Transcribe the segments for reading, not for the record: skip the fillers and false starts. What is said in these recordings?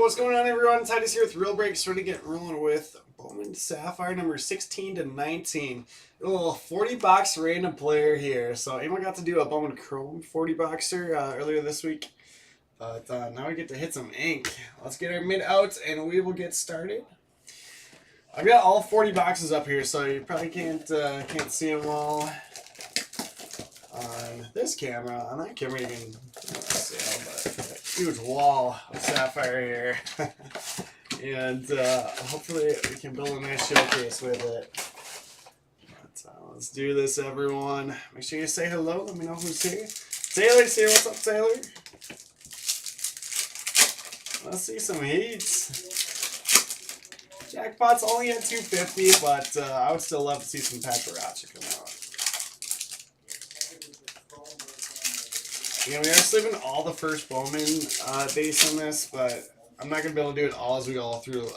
what's going on, everyone? Titus here with Real Breaks. We're going to get rolling with Bowman Sapphire number 16 to 19. A little 40 box random player here. So Emma got to do a Bowman Chrome 40 boxer earlier this week. But now we get to hit some ink. Let's get our mid out and we will get started. I've got all 40 boxes up here, so you probably can't see them all on this camera. On that camera, you can see, but huge wall of Sapphire here. And hopefully we can build a nice showcase with it. But, let's do this, everyone. Make sure you say hello. Let me know who's here. Taylor's here. What's up, Taylor? Let's see some heats. Jackpot's only at 250, but I would still love to see some Paparazzi come out. Yeah, we are sleeving all the first Bowman base on this, but I'm not going to be able to do it all as we go through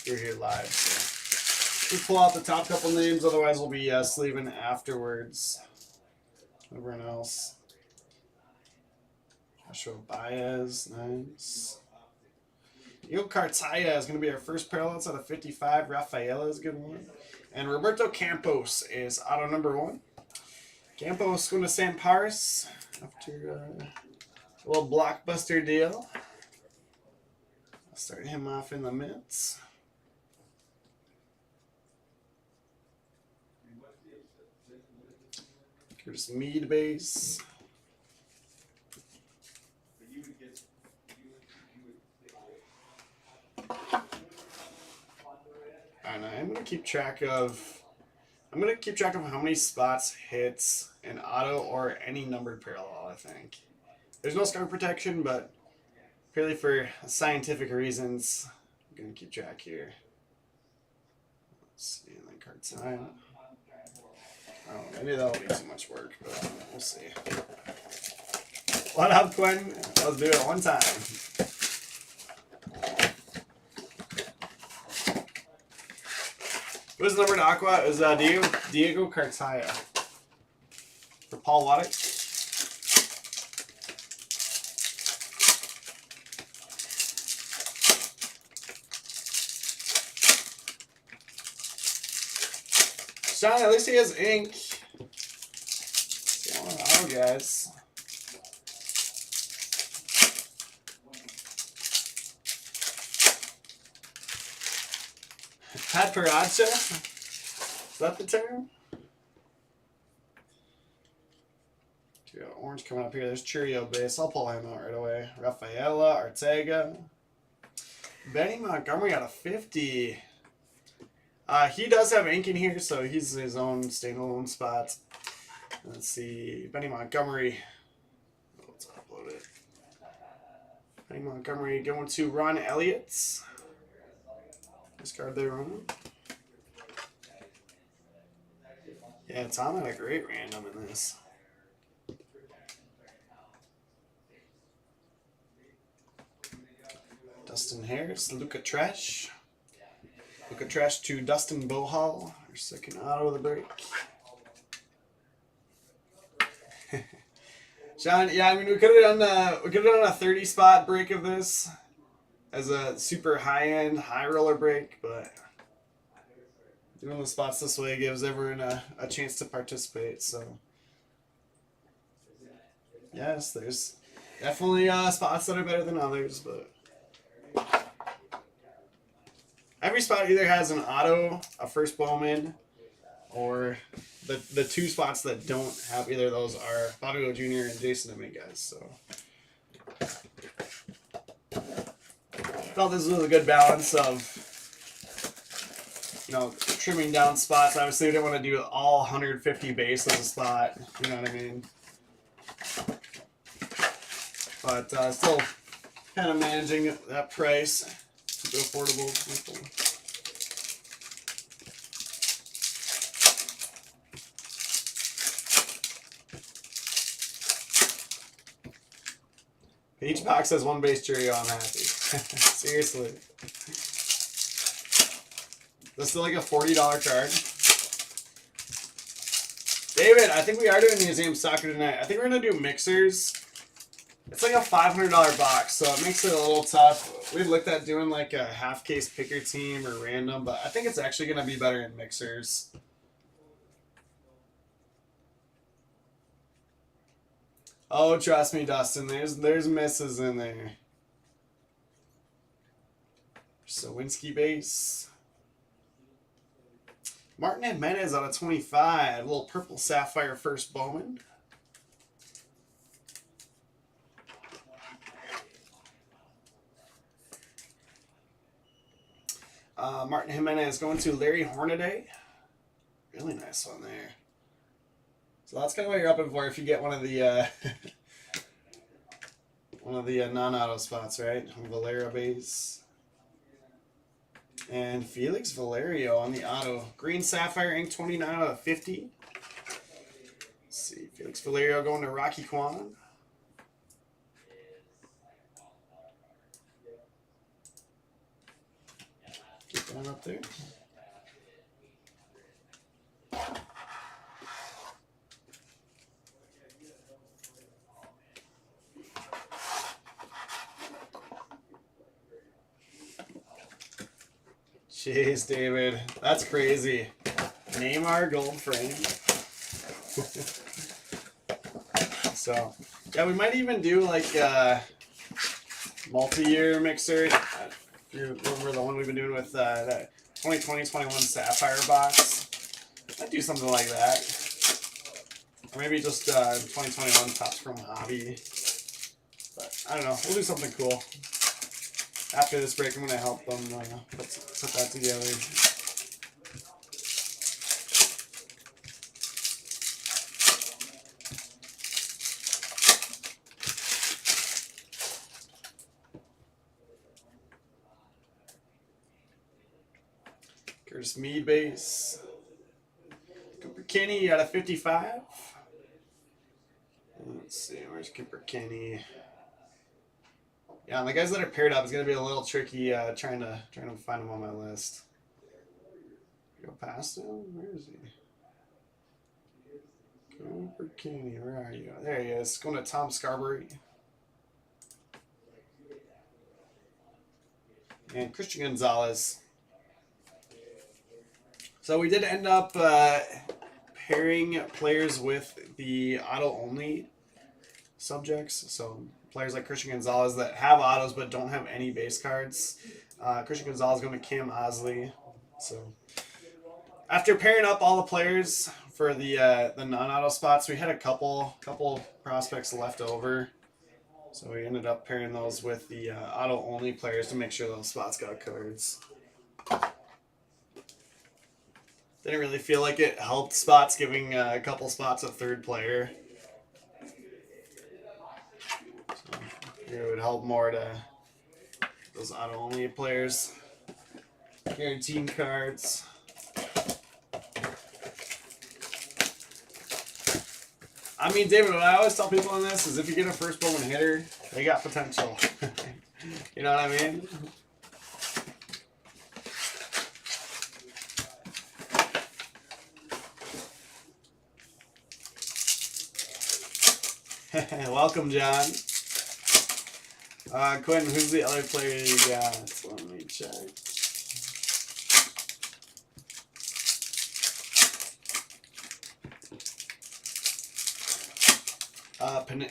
here live. So we pull out the top couple names, otherwise we'll be sleeving afterwards. Everyone else. Joshua Baez, nice. Yo Cartaya is going to be our first parallels out of 55. Rafaela is a good one. And Roberto Campos is auto number 1. Campos going to San Paris after a little blockbuster deal. I'll start him off in the mitts. Here's Mead base. And I'm gonna keep track of how many spots hits an auto or any numbered parallel. I think there's no scar protection, but purely for scientific reasons, I'm gonna keep track here. Let's see, and then card time. Oh, maybe that'll be too much work, but we'll see. What up, Quinn? Let's do it one time. It was numbered Aqua. It was Diego Cartaya for Paul Waddick. Sean, at least he has ink. Oh, guys. Paparazzi? Is that the term? We got orange coming up here. There's Cheerio base. I'll pull him out right away. Rafaela, Ortega. Benny Montgomery out of 50. He does have ink in here, so he's his own standalone spot. Let's see. Benny Montgomery. Let's upload it. Benny Montgomery going to Ron Elliott's. Discard there, Ron. Yeah, Tom had a great random in this. Dustin Harris, Luca Tresh. Luca Tresh to Dustin Bohal, our second auto of the break. Sean, yeah, I mean we could have done a 30 spot break of this as a super high end, high roller break, but doing the spots this way gives everyone a chance to participate. So yes, there's definitely spots that are better than others, but every spot either has an auto, a first Bowman, or the two spots that don't have either of those are Fabio Jr. and Jason Dominguez. So felt this was a good balance of, trimming down spots. Obviously, we didn't want to do all 150 base as a spot. You know what I mean? But still kind of managing that price. Keep it affordable. Each box has one base Cheerio. I'm happy. Seriously. This is like a $40 card. David, I think we are doing museum soccer tonight. I think we're gonna do mixers. It's like a $500 box, so it makes it a little tough. We looked at doing like a half case picker team or random, but I think it's actually going to be better in mixers. Oh, trust me, Dustin. There's misses in there. Sawinski base. Martin Jimenez out of 25. A little purple Sapphire first Bowman. Martin Jimenez going to Larry Hornaday. Really nice one there. So that's kind of what you're up for if you get one of the non-auto spots, right? Valera base. And Felix Valerio on the auto. Green Sapphire ink 29 out of 50. Let's see. Felix Valerio going to Rocky Kwan. Keep that up there. Jeez, David. That's crazy. Neymar gold frame. So, yeah, we might even do like multi-year mixer. You remember the one we've been doing with that 2020-21 Sapphire box? I'd do something like that. Or maybe just 2021 Topps from Hobby. But I don't know. We'll do something cool. After this break, I'm going to help them put that together. Curtis Mead base. Cooper Kenny out of 55. Let's see, where's Cooper Kenny? Yeah, and the guys that are paired up is going to be a little tricky trying to find them on my list. Go past him? Where is he? Cooper Kenny, where are you? There he is. Going to Tom Scarberry. And Christian Gonzalez. So we did end up pairing players with the auto-only subjects. So players like Christian Gonzalez that have autos but don't have any base cards. Christian Gonzalez going to Cam Osley. So after pairing up all the players for the non-auto spots, we had a couple prospects left over. So we ended up pairing those with the auto-only players to make sure those spots got cards. Didn't really feel like it helped spots giving a couple spots a third player. It would help more to those auto-only players. Guaranteed cards. I mean, David, what I always tell people on this is if you get a first Bowman hitter, they got potential. You know what I mean? Welcome, John. Quinn, who's the other player you got? Let me check.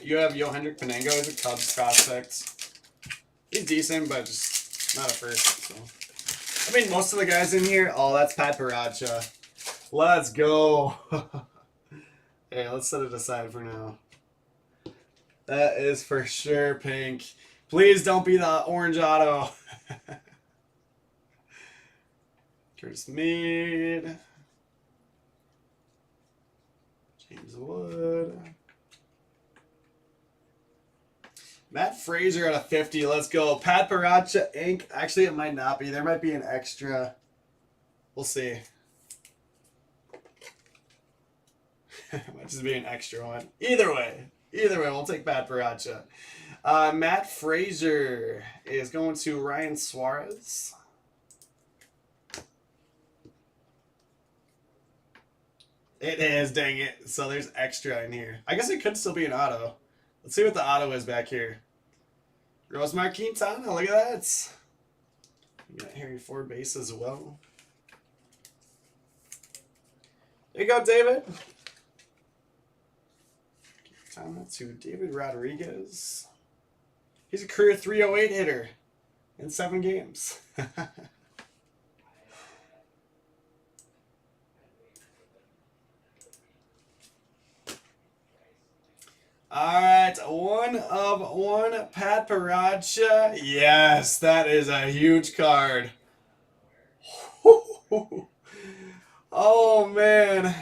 You have Yohendrick Penango. He's a Cubs prospect. He's decent, but just not a first. So. I mean, most of the guys in here. Oh, that's Pat Paracha. Let's go. Hey, let's set it aside for now. That is for sure pink. Please don't be the orange auto. Curtis Mead. James Wood. Matt Frazier at a 50. Let's go. Pat Paracha ink. Actually, it might not be. There might be an extra. We'll see. Might just be an extra one. Either way, we'll take Pat Paracha. Matt Frazier is going to Ryan Suarez. It is, dang it. So there's extra in here. I guess it could still be an auto. Let's see what the auto is back here. Rosemar Quintana, look at that. You got Harry Ford base as well. There you go, David. Quintana to David Rodriguez. He's a career 308 hitter in 7 games. All right, 1 of 1, Pat Paracha. Yes, that is a huge card. Oh, man.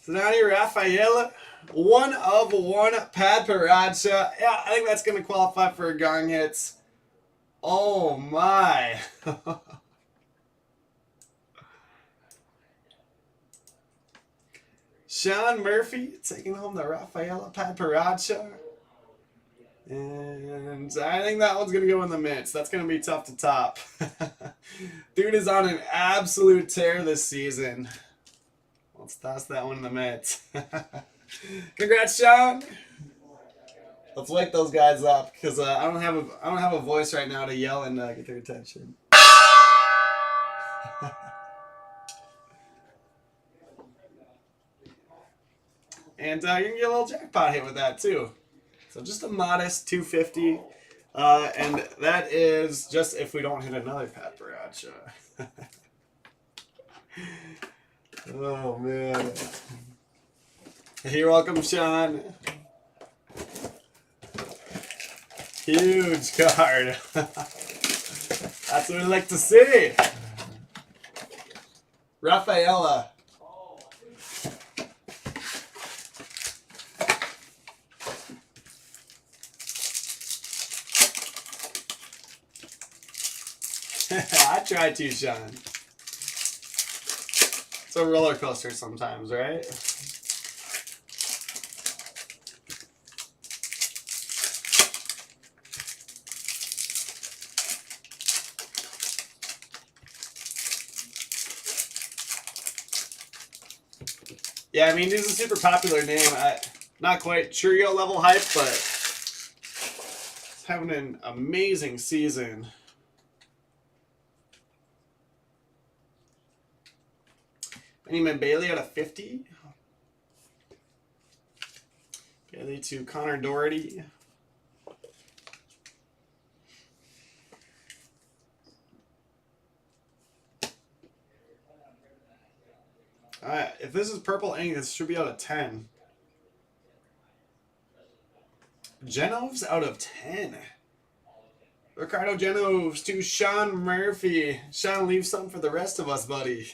Sonani Rafaela, 1 of 1, Pat Paracha. Yeah, I think that's going to qualify for a Gang Hits. Oh, my. Sean Murphy taking home the Rafaela Pat Paracha. And I think that one's going to go in the mitts. That's going to be tough to top. Dude is on an absolute tear this season. Let's toss that one in the mitts. Congrats, Sean. Let's wake those guys up because I don't have a voice right now to yell and get their attention. And you can get a little jackpot hit with that too. So just a modest 250. And that is just if we don't hit another Pat Paracha. Oh, man. You're welcome, Sean. Huge card. That's what we like to see. Rafaela. I try to, Sean. It's a roller coaster sometimes, right? Yeah, I mean, he's a super popular name. Not quite Churio level hype, but he's having an amazing season. Benjamin Bailey out of 50. Bailey to Connor Doherty. Alright, if this is purple ink, this should be out of 10. Genoves out of 10. Ricardo Genoves to Sean Murphy. Sean, leave some for the rest of us, buddy.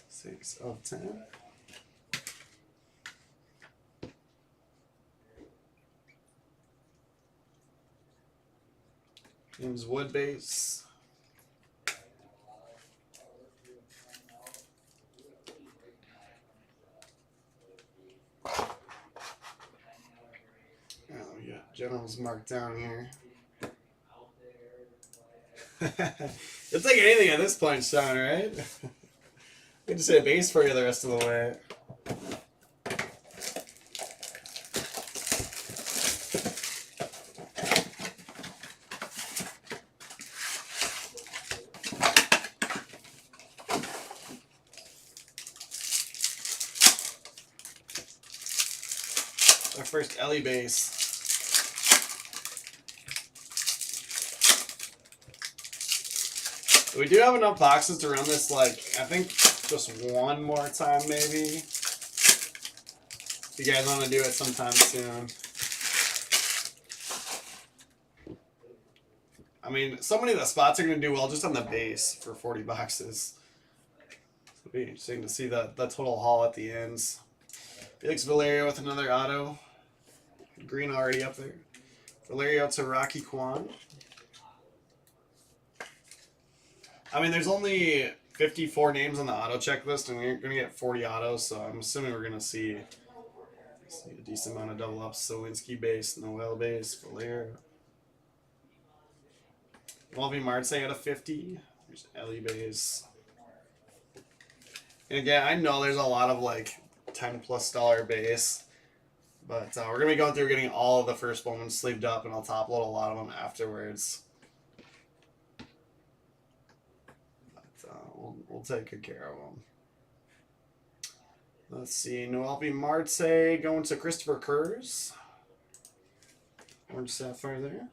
6 of 10. James Wood base. Oh, we got Generals marked down here. You'll take anything at this point, Sean, right? We can just hit base for you the rest of the way. Our first Ellie base. We do have enough boxes to run this, like, I think just one more time, maybe. If you guys want to do it sometime soon. I mean, so many of the spots are going to do well just on the base for 40 boxes. It'll be interesting to see the total haul at the ends. Felix Valerio with another auto. Green already up there. Valerio to Rocky Kwan. I mean, there's only 54 names on the auto checklist, and we're going to get 40 autos, so I'm assuming we're going to see a decent amount of double ups. Sowinski base, Noel base, Valerio. Wolvie Marte out of 50. There's Ellie base. And again, I know there's a lot of, like, $10+ base. But we're going to be going through getting all of the first Bowman sleeved up, and I'll top load a lot of them afterwards. But we'll take good care of them. Let's see. Noelvi Marte going to Christopher Kurz. Orange Sapphire there.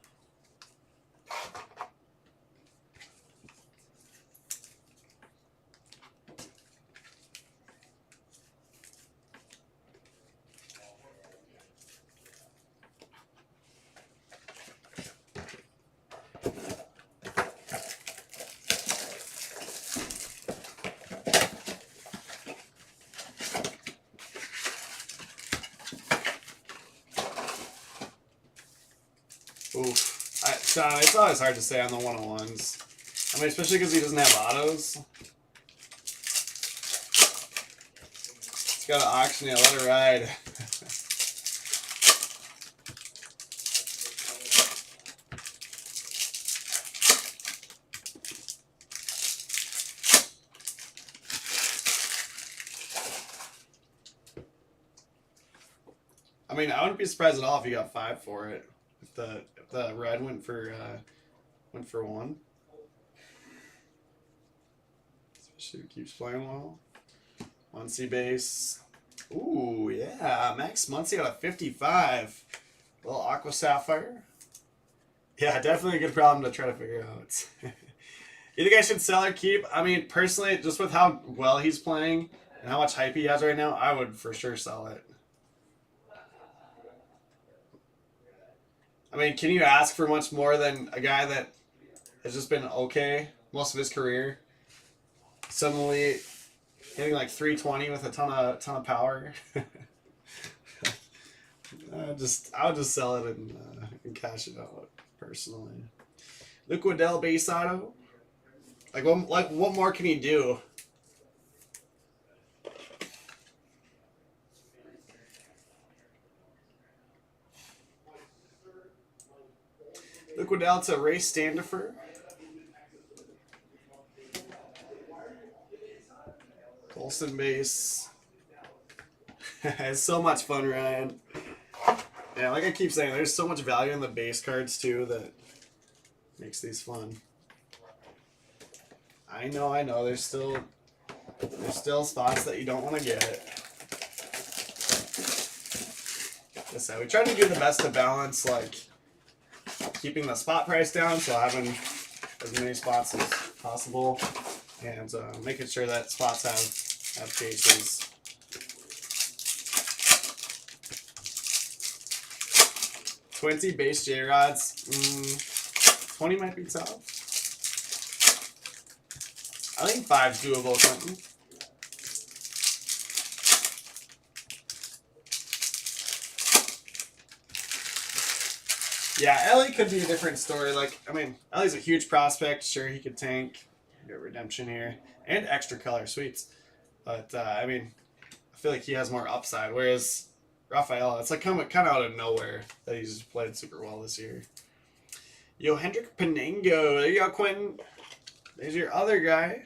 Oof. Sean, it's always hard to say on the 101s. I mean, especially because he doesn't have autos. It's got to auction it, let it ride. I mean, I wouldn't be surprised at all if you got 5 for it. If the red went for 1. Especially if it keeps playing well. Muncie base. Ooh, yeah. Max Muncie got a 55. Little Aqua Sapphire. Yeah, definitely a good problem to try to figure out. You think I should sell or keep? I mean, personally, just with how well he's playing and how much hype he has right now, I would for sure sell it. I mean, can you ask for much more than a guy that has just been okay most of his career? Suddenly hitting like 320 with a ton of power. I would just sell it and cash it out personally. Luke Waddell base auto. Like what more can he do? Luke Waddell to Ray Standifer. Colson base. It's so much fun, Ryan. Yeah, like I keep saying, there's so much value in the base cards too that makes these fun. I know. There's still spots that you don't want to get. Like I said, we try to do the best to balance like keeping the spot price down, so having as many spots as possible, and making sure that spots have cases. Quincy base J rods. 20 might be tough. I think 5's doable, Quentin. Yeah, Ellie could be a different story. Like, I mean, Ellie's a huge prospect. Sure, he could tank. Get redemption here. And extra color sweets. But, I mean, I feel like he has more upside. Whereas Rafaela, it's like kind of out of nowhere that he's just played super well this year. Yo, Hendrik Penango. There you go, Quentin. There's your other guy.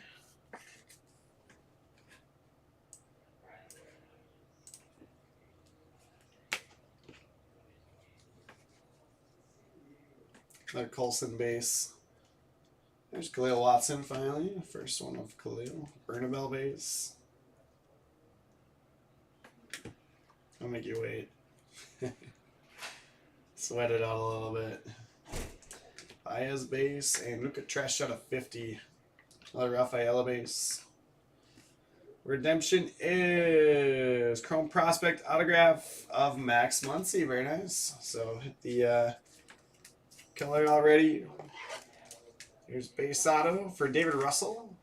Another Colson base. There's Khalil Watson finally. First one of Khalil. Bernabel base. I'll make you wait. Sweat it out a little bit. Baez base. And look at Trash shot of 50. Another Rafaela base. Redemption is Chrome Prospect autograph of Max Muncy. Very nice. So hit the color already. Here's base auto for David Russell.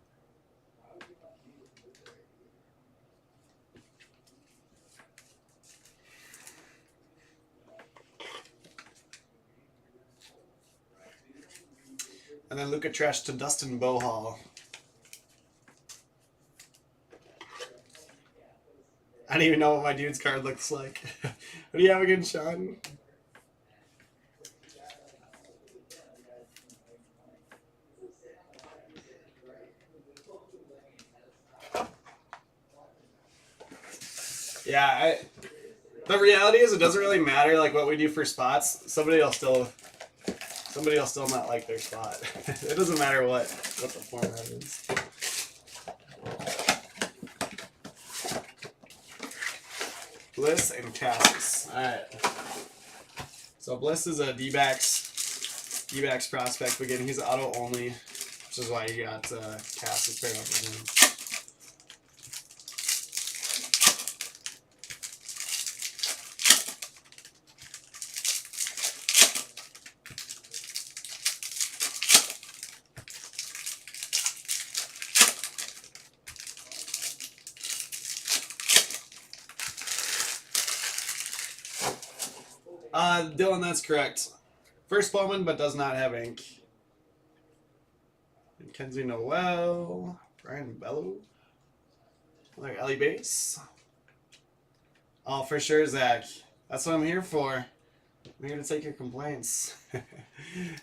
And then Luka Trash to Dustin Bohall. I don't even know what my dude's card looks like. What do you have again, Sean? Yeah, the reality is it doesn't really matter like what we do for spots. Somebody will still not like their spot. It doesn't matter what the format is. Bliss and Cassis. Alright. So Bliss is a D-backs prospect again. He's auto only, which is why you got Cassis paired up with him. Dylan, that's correct. First Bowman, but does not have ink. Kenzie Noel, Brian Bellew, another Ellie base. Oh, for sure, Zach. That's what I'm here for. I'm here to take your complaints.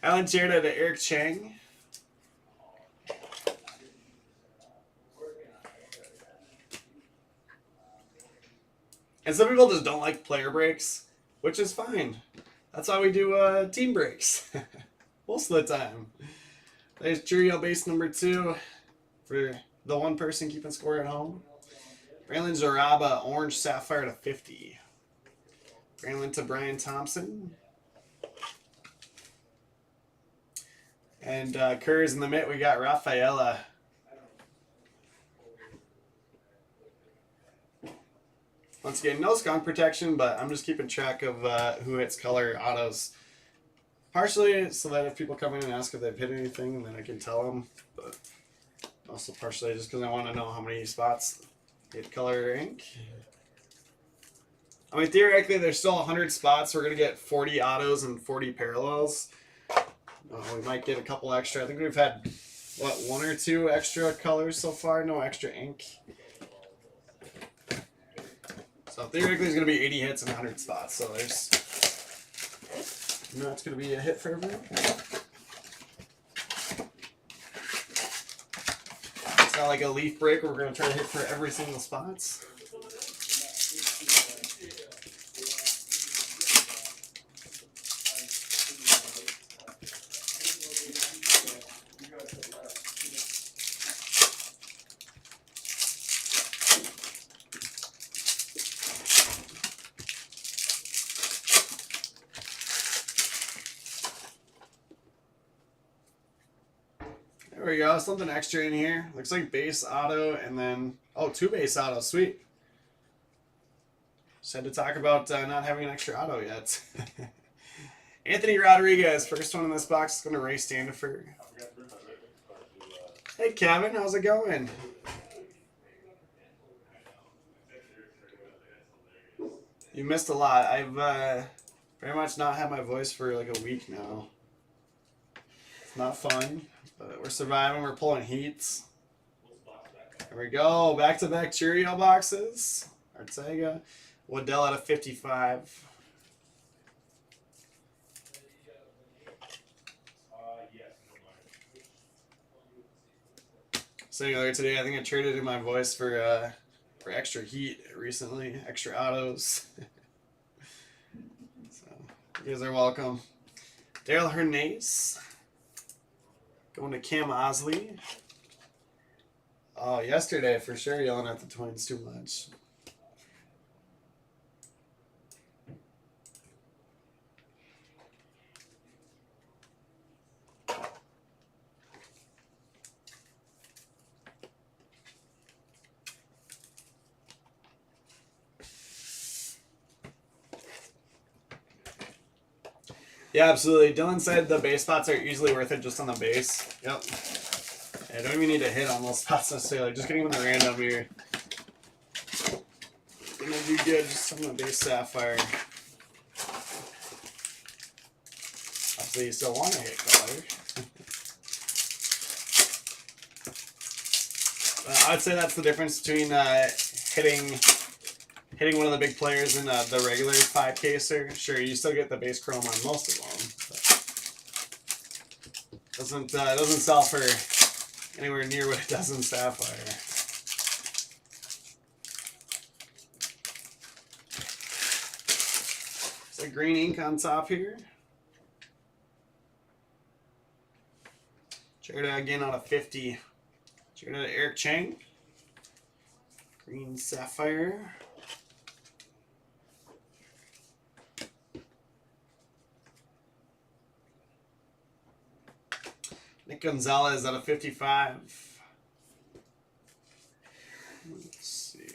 Alan Cherda to Eric Chang. And some people just don't like player breaks, which is fine. That's why we do team breaks. Most of the time. There's Cheerio base number 2 for the one person keeping score at home. Braylon Zaraba, orange Sapphire to 50. Braylon to Brian Thompson. And Kerr's in the mitt, we got Rafaela. Once again, no skunk protection, but I'm just keeping track of who hits color autos. Partially so that if people come in and ask if they've hit anything, then I can tell them. But also partially just because I want to know how many spots hit color ink. I mean, theoretically, there's still 100 spots. We're going to get 40 autos and 40 parallels. We might get a couple extra. I think we've had, what, 1 or 2 extra colors so far? No extra ink. So theoretically, there's going to be 80 hits and 100 spots. So there's, it's going to be a hit for everyone. It's not like a leaf break where we're going to try to hit for every single spots. There we go, something extra in here. Looks like base auto and then, oh, 2 base autos, sweet. Just had to talk about not having an extra auto yet. Anthony Rodriguez, first one in this box is going to Ray Standifer. Hey Kevin, how's it going? You missed a lot. I've very much not had my voice for like a week now. It's not fun. But we're surviving. We're pulling heats. There we go. Back-to-back Cheerio boxes. Ortega. Waddell out of 55. Saying earlier today, I think I traded in my voice for extra heat recently. Extra autos. So, you guys are welcome. Daryl Hernandez. Going to Cam Osley. Oh, yesterday for sure yelling at the Twins too much. Yeah, absolutely. Dylan said the base spots are easily worth it just on the base. Yep. I don't even need to hit on those spots necessarily. Just getting them in the random here. Gonna do good just on the base Sapphire. Obviously, you still want to hit color. I'd say that's the difference between hitting one of the big players in the regular 5-caser. Sure, you still get the base chrome on most of them. But doesn't sell for anywhere near what it does in Sapphire. A green ink on top here. Jared again on a 50. Jared Eric Chang. Green Sapphire. Nick Gonzalez out of 55. Let's see.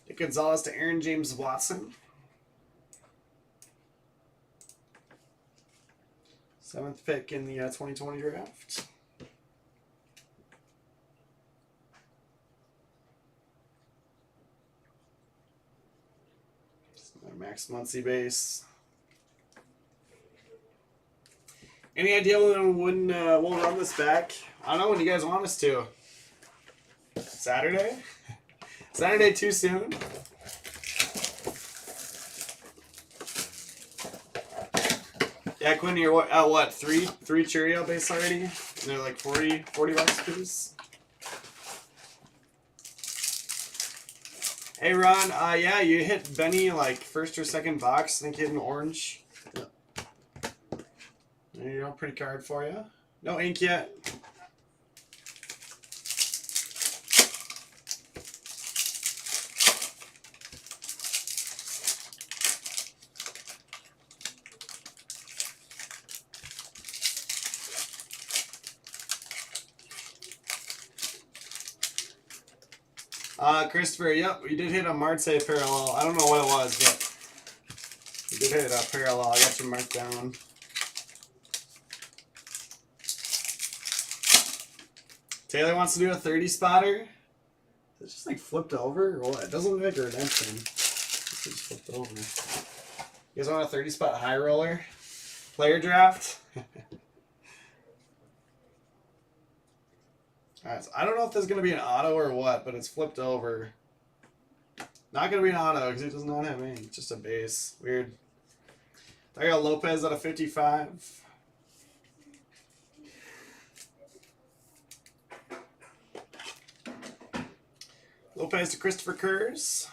Nick Gonzalez to Aaron James Watson. 7th pick in the 2020 draft. Max Muncy base. Any idea when we'll run this back? I don't know when you guys want us to. Saturday? Saturday too soon? Yeah, Quinn, you're what? Three Cheerio base already? And they're like 40 bucks a piece. Hey Ron, yeah, you hit Benny like first or second box. I think you hit an orange. There you go, pretty card for you. No ink yet. Christopher, yep, you did hit a Marte parallel. I don't know what it was, but you did hit a parallel. I got you marked down. Taylor wants to do a 30 spotter. It's just like flipped over or what? It doesn't look like a redemption. It's just flipped over. You guys want a 30 spot high roller? Player draft? Alright, so I don't know if there's going to be an auto or what, but it's flipped over. Not going to be an auto because it does not have ink. Just a base. Weird. I got Lopez out of 55. Lopez to Christopher Kurz.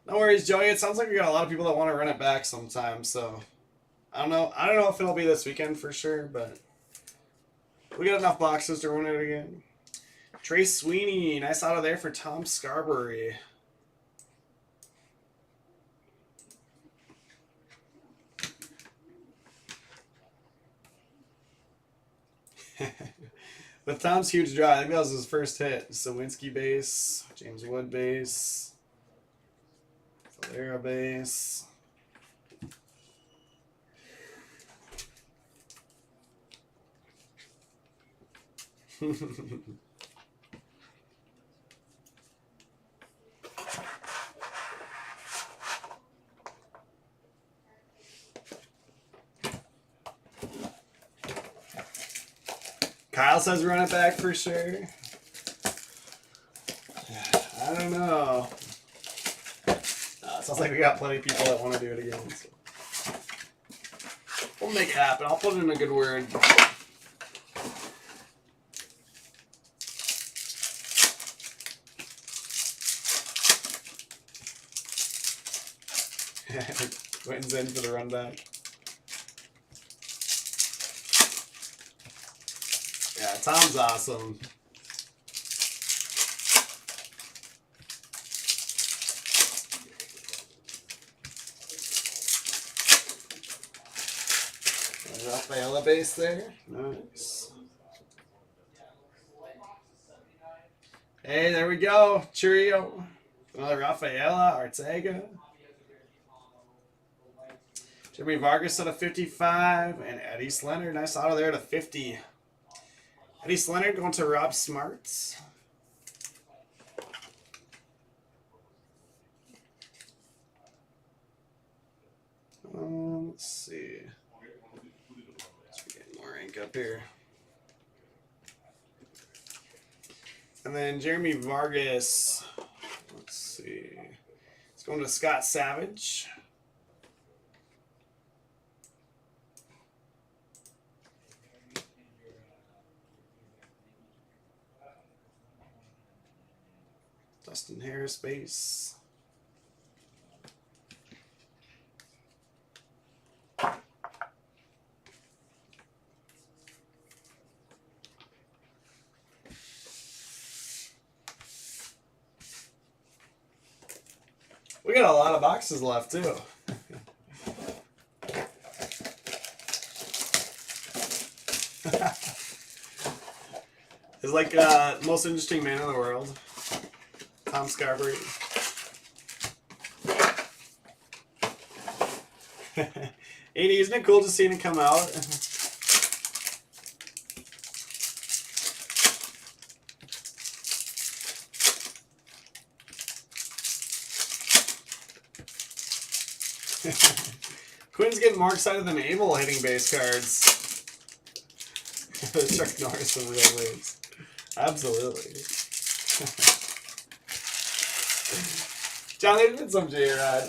No worries, Joey. It sounds like we got a lot of people that want to run it back sometime, so I don't know. I don't know if it'll be this weekend for sure, but we got enough boxes to run it again. Trey Sweeney, nice out of there for Tom Scarberry. With Tom's huge draw, I think that was his first hit. Sawinski base, James Wood base, Valera base. Kyle says run it back for sure. I don't know. It sounds like we got plenty of people that want to do it again. So. We'll make it happen. I'll put in a good word. Quentin's in for the run back. Yeah, Tom's awesome. Rafaela base there. Nice. Hey, there we go. Cheerio. Another Rafaela, Arteaga. Jimmy Vargas at a 55. And Eddie Slender, nice auto there at a 50. Eddie Slender going to Rob Smarts. Let's see. Let's get more ink up here. And then Jeremy Vargas. Let's see. It's going to Scott Savage. Dustin Harris base. We got a lot of boxes left too. It's like most interesting man in the world, Tom Scarberry. Edie, isn't it cool to see him come out? Quinn's getting more excited than Abel hitting base cards. Chuck Norris in real ways. Absolutely. John, there's been some J-Rod.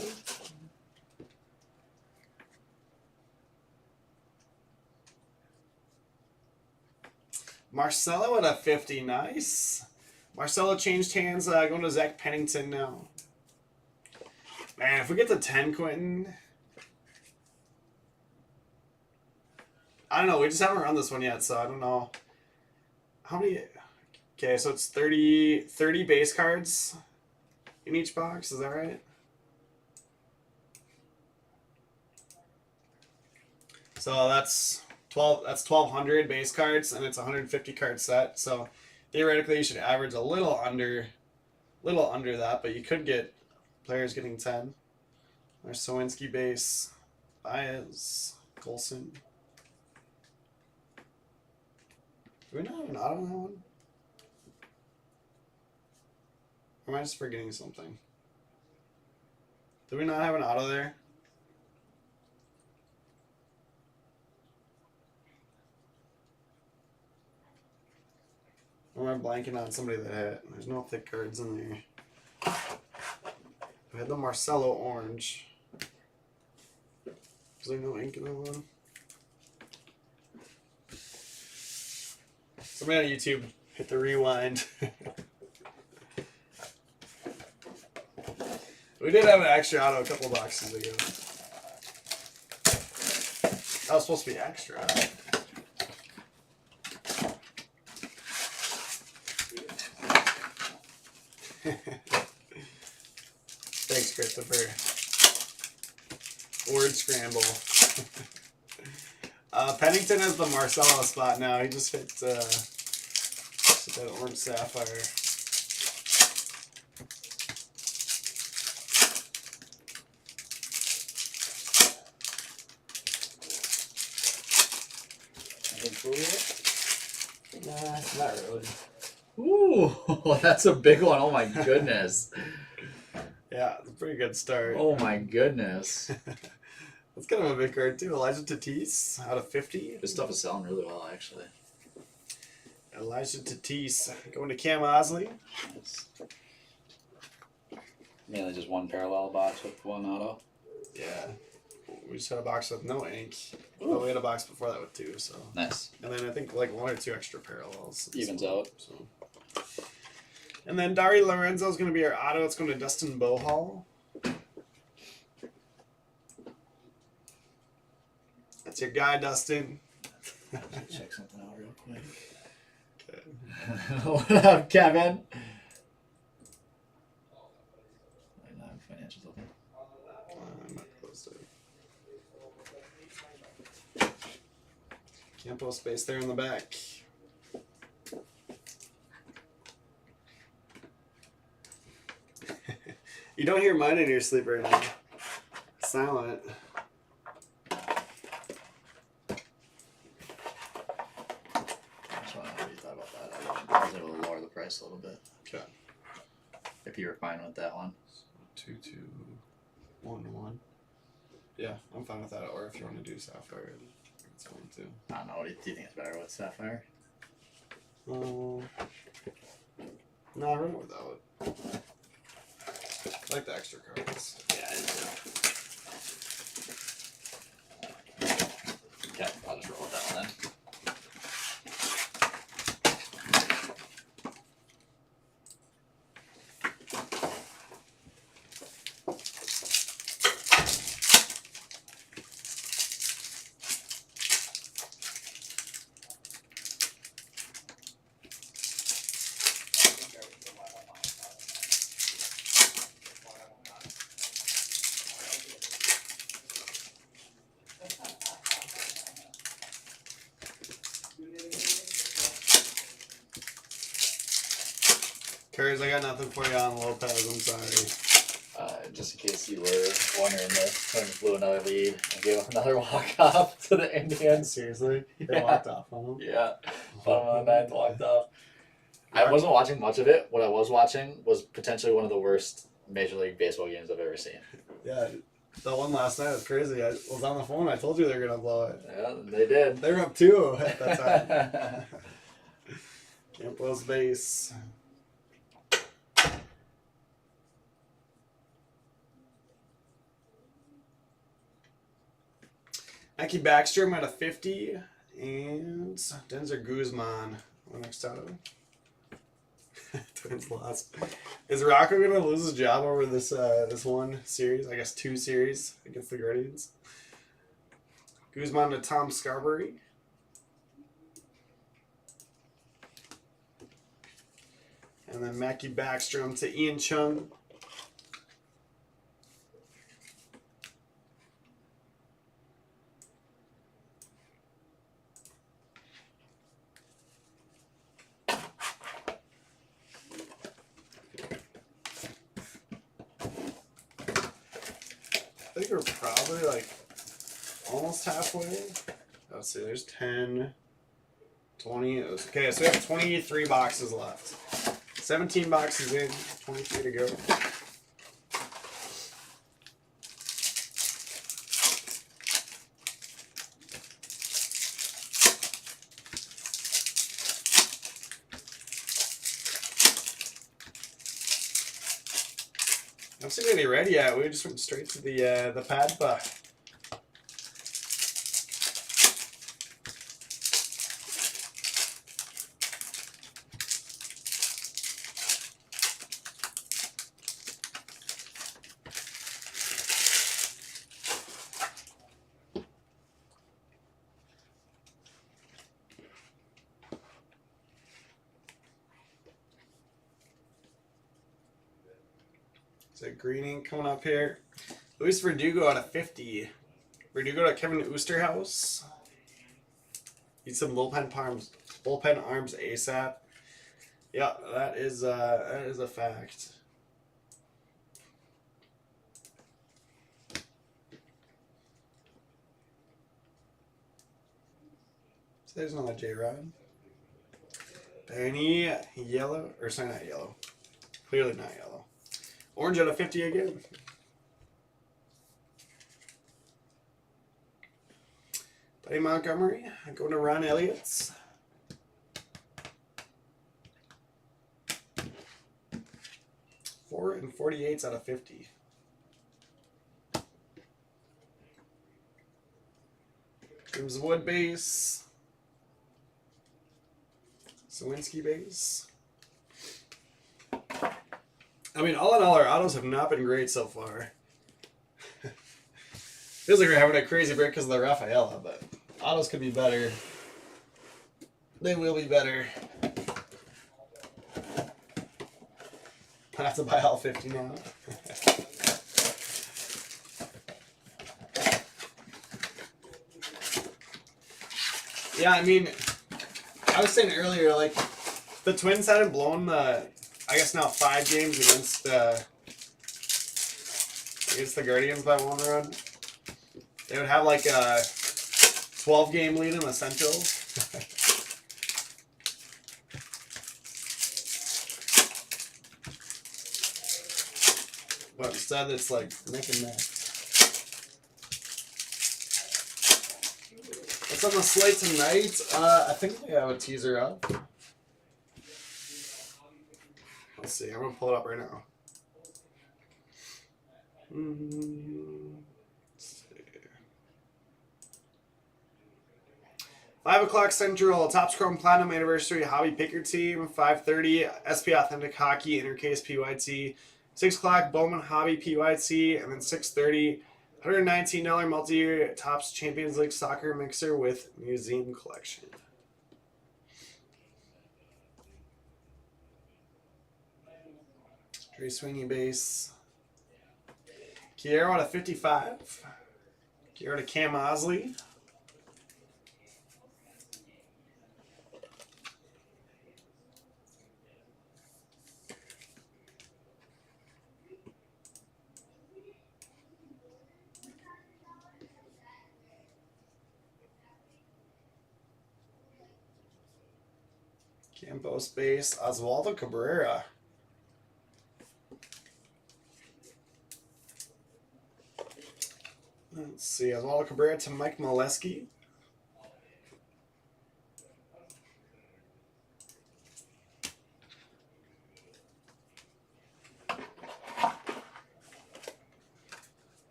Marcelo at a 50. Nice. Marcelo changed hands, going to Zach Pennington now. Man, if we get to 10, Quentin. I don't know. We just haven't run this one yet, so I don't know. How many? Okay, so it's 30 base cards in each box. Is that right? So that's 12. That's 1,200 base cards, and it's a 150 card set. So theoretically, you should average a little under that, but you could get players getting 10. There's Sawinski base, Baez, Colson. Do we not have an auto on that one? Or am I just forgetting something? Do we not have an auto there? Or am I blanking on somebody that hit? There's no thick cards in there. We had the Marcelo orange. Is there no ink in that one? Somebody on YouTube hit the rewind. We did have an extra auto a couple boxes ago. That was supposed to be extra. Thanks, Christopher. Word scramble. Pennington has the Marcelo spot now. He just hit that orange Sapphire. Nah, not really. Ooh, that's a big one. Oh my goodness. Yeah, it's a pretty good start. Oh my goodness. That's kind of a big card too. Elijah Tatis out of 50. This stuff is selling really well, actually. Elijah Tatis going to Cam Osley. It's mainly just one parallel box with one auto. Yeah. We just had a box with no ink. But we had a box before that with 2, so. Nice. And then I think like 1 or 2 extra parallels. Evens out. So. And then Dari Lorenzo is going to be our auto. It's going to Dustin Bohall. That's your guy, Dustin. Check something out real quick. Okay. What up, Kevin? I don't have financials open. I'm not close to it. Campo space there in the back. You don't hear mine in your sleep right now. Silent. I was able to lower the price a little bit. Okay. If you were fine with that one. 2, 2, 1, 1. Yeah, I'm fine with that. Or if you want to do Sapphire, it's fine too. I don't know. Do you think it's better with Sapphire? No, I run it without. I like the extra cards. Yeah, I do too. Okay, I'll just roll with that one then. Curries, I got nothing for you on Lopez. I'm sorry. Just in case you were wondering, the Twins blew another lead and gave up another walk-off to the Indians. Seriously? They Yeah. walked off on him? Yeah, bottom of the ninth, walked off. I wasn't watching much of it. What I was watching was potentially one of the worst Major League Baseball games I've ever seen. Yeah, the one last night was crazy. I was on the phone. I told you they were going to blow it. Yeah, they did. They were up 2 at that time. Campbell's base. Aki Backstrom at a 50. And Denzer Guzman. Next out of him. Twins lost. Is Rocco gonna lose his job over this this one series? I guess 2 series against the Guardians. Guzman to Tom Scarberry. And then Mackie Backstrom to Ian Chung. I think we're probably like almost halfway. Let's see, there's 10, 20. Okay, so we have 23 boxes left. 17 boxes in, 23 to go. I don't see any red yet. We just went straight to the pad buck. So green ink coming up here. Luis Verdugo out of 50. Verdugo to Kevin Oosterhouse. Need some bullpen arms ASAP. Yeah, that is a fact. So there's another J-Rod. Benny yellow, or sorry, not yellow. Clearly not yellow. Orange out of 50 again. Buddy Montgomery going to Ron Elliott's. Four and 48s out of 50. James Wood base. Sawinski base. I mean, all in all, our autos have not been great so far. Feels like we're having a crazy break because of the Rafaela, but autos could be better. They will be better. I have to buy all 50 now. Yeah, I mean, I was saying earlier, like, the Twins hadn't blown the, I guess now 5 games against the Guardians by 1 run. They would have like a 12-game lead in the Central. But instead it's like neck and neck. What's on the slate tonight? I think we have a teaser up. Let's see, I'm going to pull it up right now. Let's see. 5 o'clock Central, Topps Chrome Platinum Anniversary Hobby Picker Team. 5:30, SP Authentic Hockey Intercase PYT. 6 o'clock Bowman Hobby PYT. And then 6:30, $119 multi-year Topps Champions League Soccer Mixer with Museum Collection. Trey Sweeney base. Kiero out of 55. Kiero to Cam Osley. Campos base, Oswaldo Cabrera. Let's see, Oswaldo Cabrera to Mike Molesky.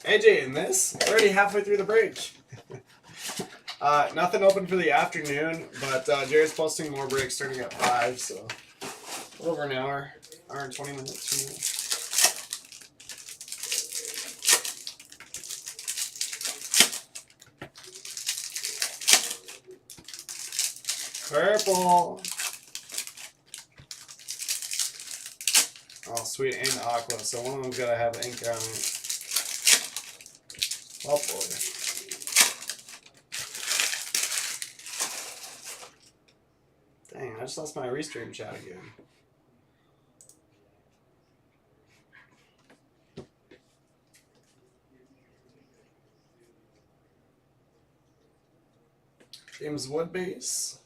AJ, in this, already halfway through the break. Nothing open for the afternoon, but Jared's posting more breaks starting at 5, so a little over an hour and 20 minutes. Purple. Oh, sweet, and aqua, so one of them's got to have ink on it. Oh boy. Dang, I just lost my restream chat again. James Wood base.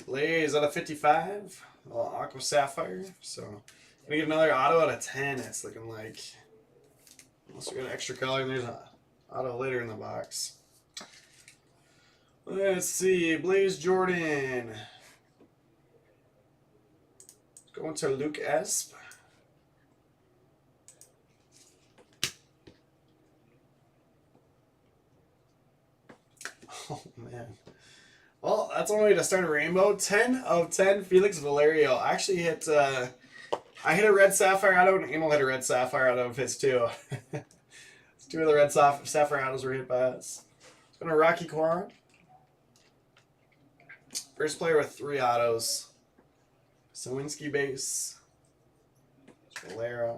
Lays out of 55. Aqua Sapphire. So, gonna get another auto out of 10. It's looking like. Unless we got an extra color, and there's an auto later in the box. Let's see, Blaze Jordan. Going to Luke Esp. Oh, man. Well, that's one way to start a rainbow. 10 of 10, Felix Valerio. I actually hit... I hit a red Sapphire auto, and Emil hit a red Sapphire auto of his too. 2 of the red Sapphire autos were hit by us. It's going to Rocky Corin. First player with 3 autos. Sawinski base. Valera.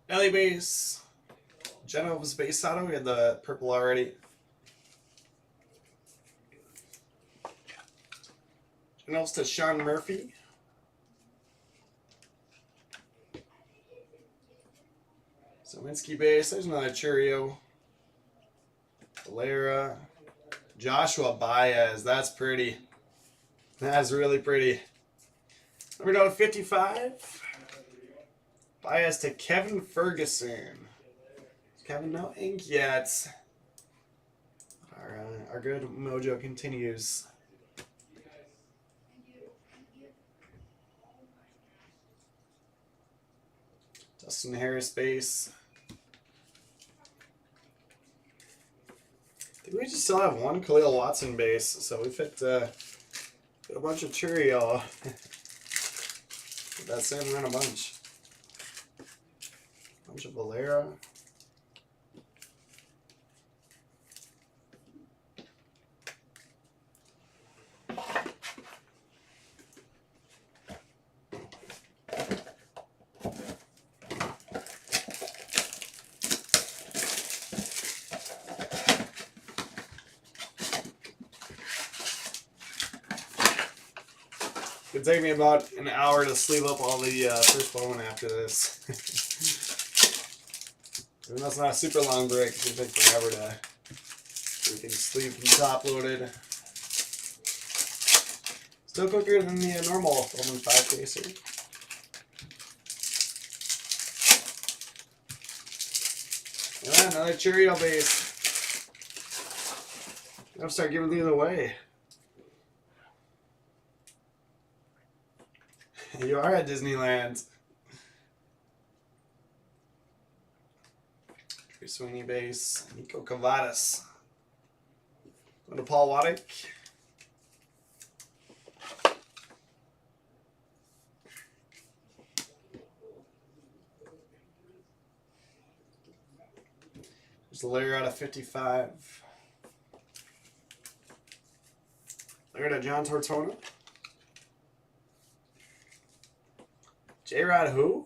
Ellie base. Genova's base auto. We had the purple already. Genova's to Sean Murphy. Sawinski base. There's another Churio. Valera. Joshua Baez. That's pretty. That's really pretty. Number down to 55. Bias to Kevin Ferguson. Kevin, no ink yet. Our good mojo continues. Dustin Harris base. I think we just still have one Khalil Watson base, so we've hit a bunch of Churio. That's same run a bunch. Bunch of Valera. It'd take me about an hour to sleeve up all the first Bowman after this. Even though it's not a super long break, it's going to take forever to everything sleeved and top loaded. Still quicker than the normal Bowman 5 caser. Yeah, another Cheerio base. I'll start giving these away. You are at Disneyland. Trey Sweeney base. Nico Cavadas. Go to Paul Waddick. There's a layer out of 55. Layer to John Tortona. J-Rod who?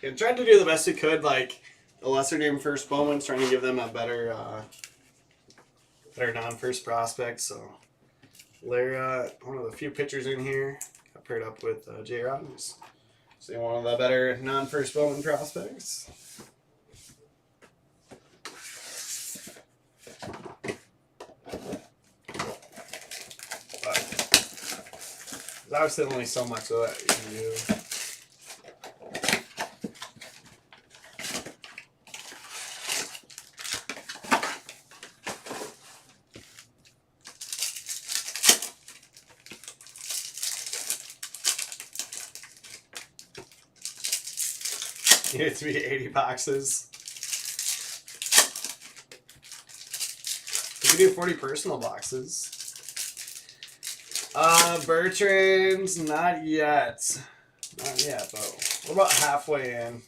Yeah, tried to do the best we could, like the lesser name first Bowman, trying to give them a better non-first prospect. So Lara, one of the few pitchers in here, got paired up with J-Rod. So one of the better non-first Bowman prospects. There's obviously only so much of that you can do. You need it to be 80 boxes. You can do 40 personal boxes. Bertrand's not yet. Not yet, but we're about halfway in.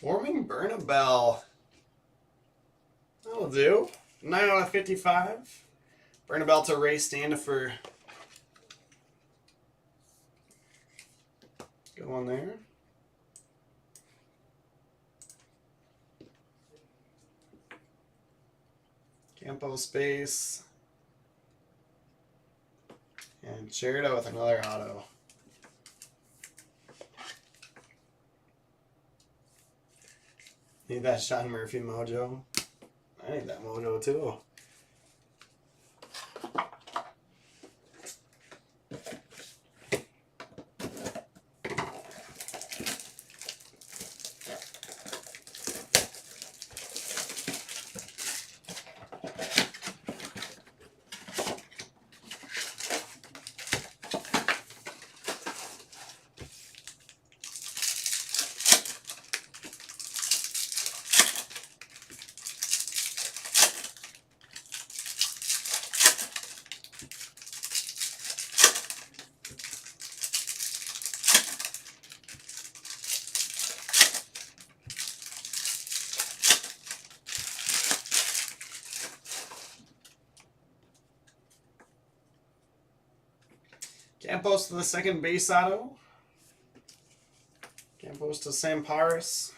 Warming Bernabelle. That'll do. 9 out of 55. Bernabelle to Ray Standifer. Good one there. Campo Space. And Cherito with another auto. Need that Sean Murphy mojo. I need that mojo too. Campos to the second base auto. Campos to Sam Paris.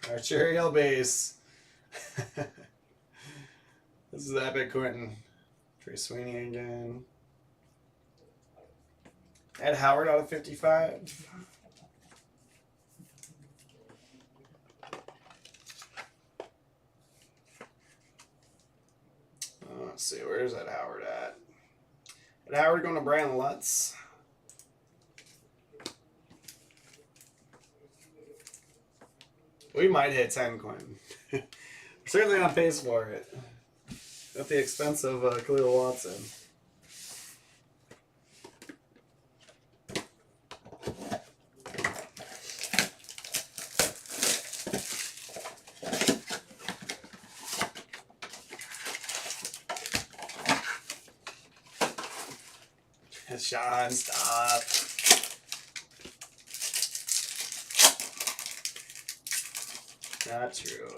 Our Cherry L base. This is Epic Quentin. Trey Sweeney again. Ed Howard out of 55. Let's see, where's Ed Howard at? Ed Howard going to Brian Lutz. We might hit 10, Quentin. We're certainly on pace for it. At the expense of Khalil Watson. Sean, stop. Not true.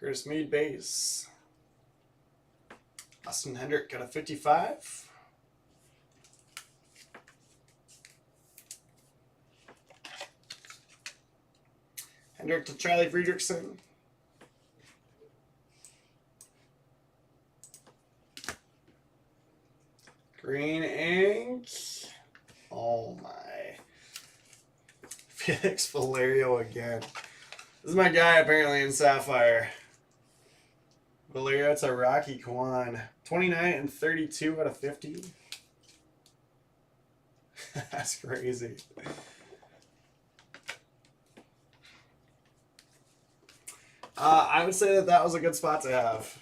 Curtis Mead base. Austin Hendrick got a 55. Hendrick to Charlie Friedrichsen. Green ink. Oh my. Felix Valerio again. This is my guy apparently in Sapphire. Valerio to Rocky Kwan. 29 and 32 out of 50. That's crazy. I would say that was a good spot to have.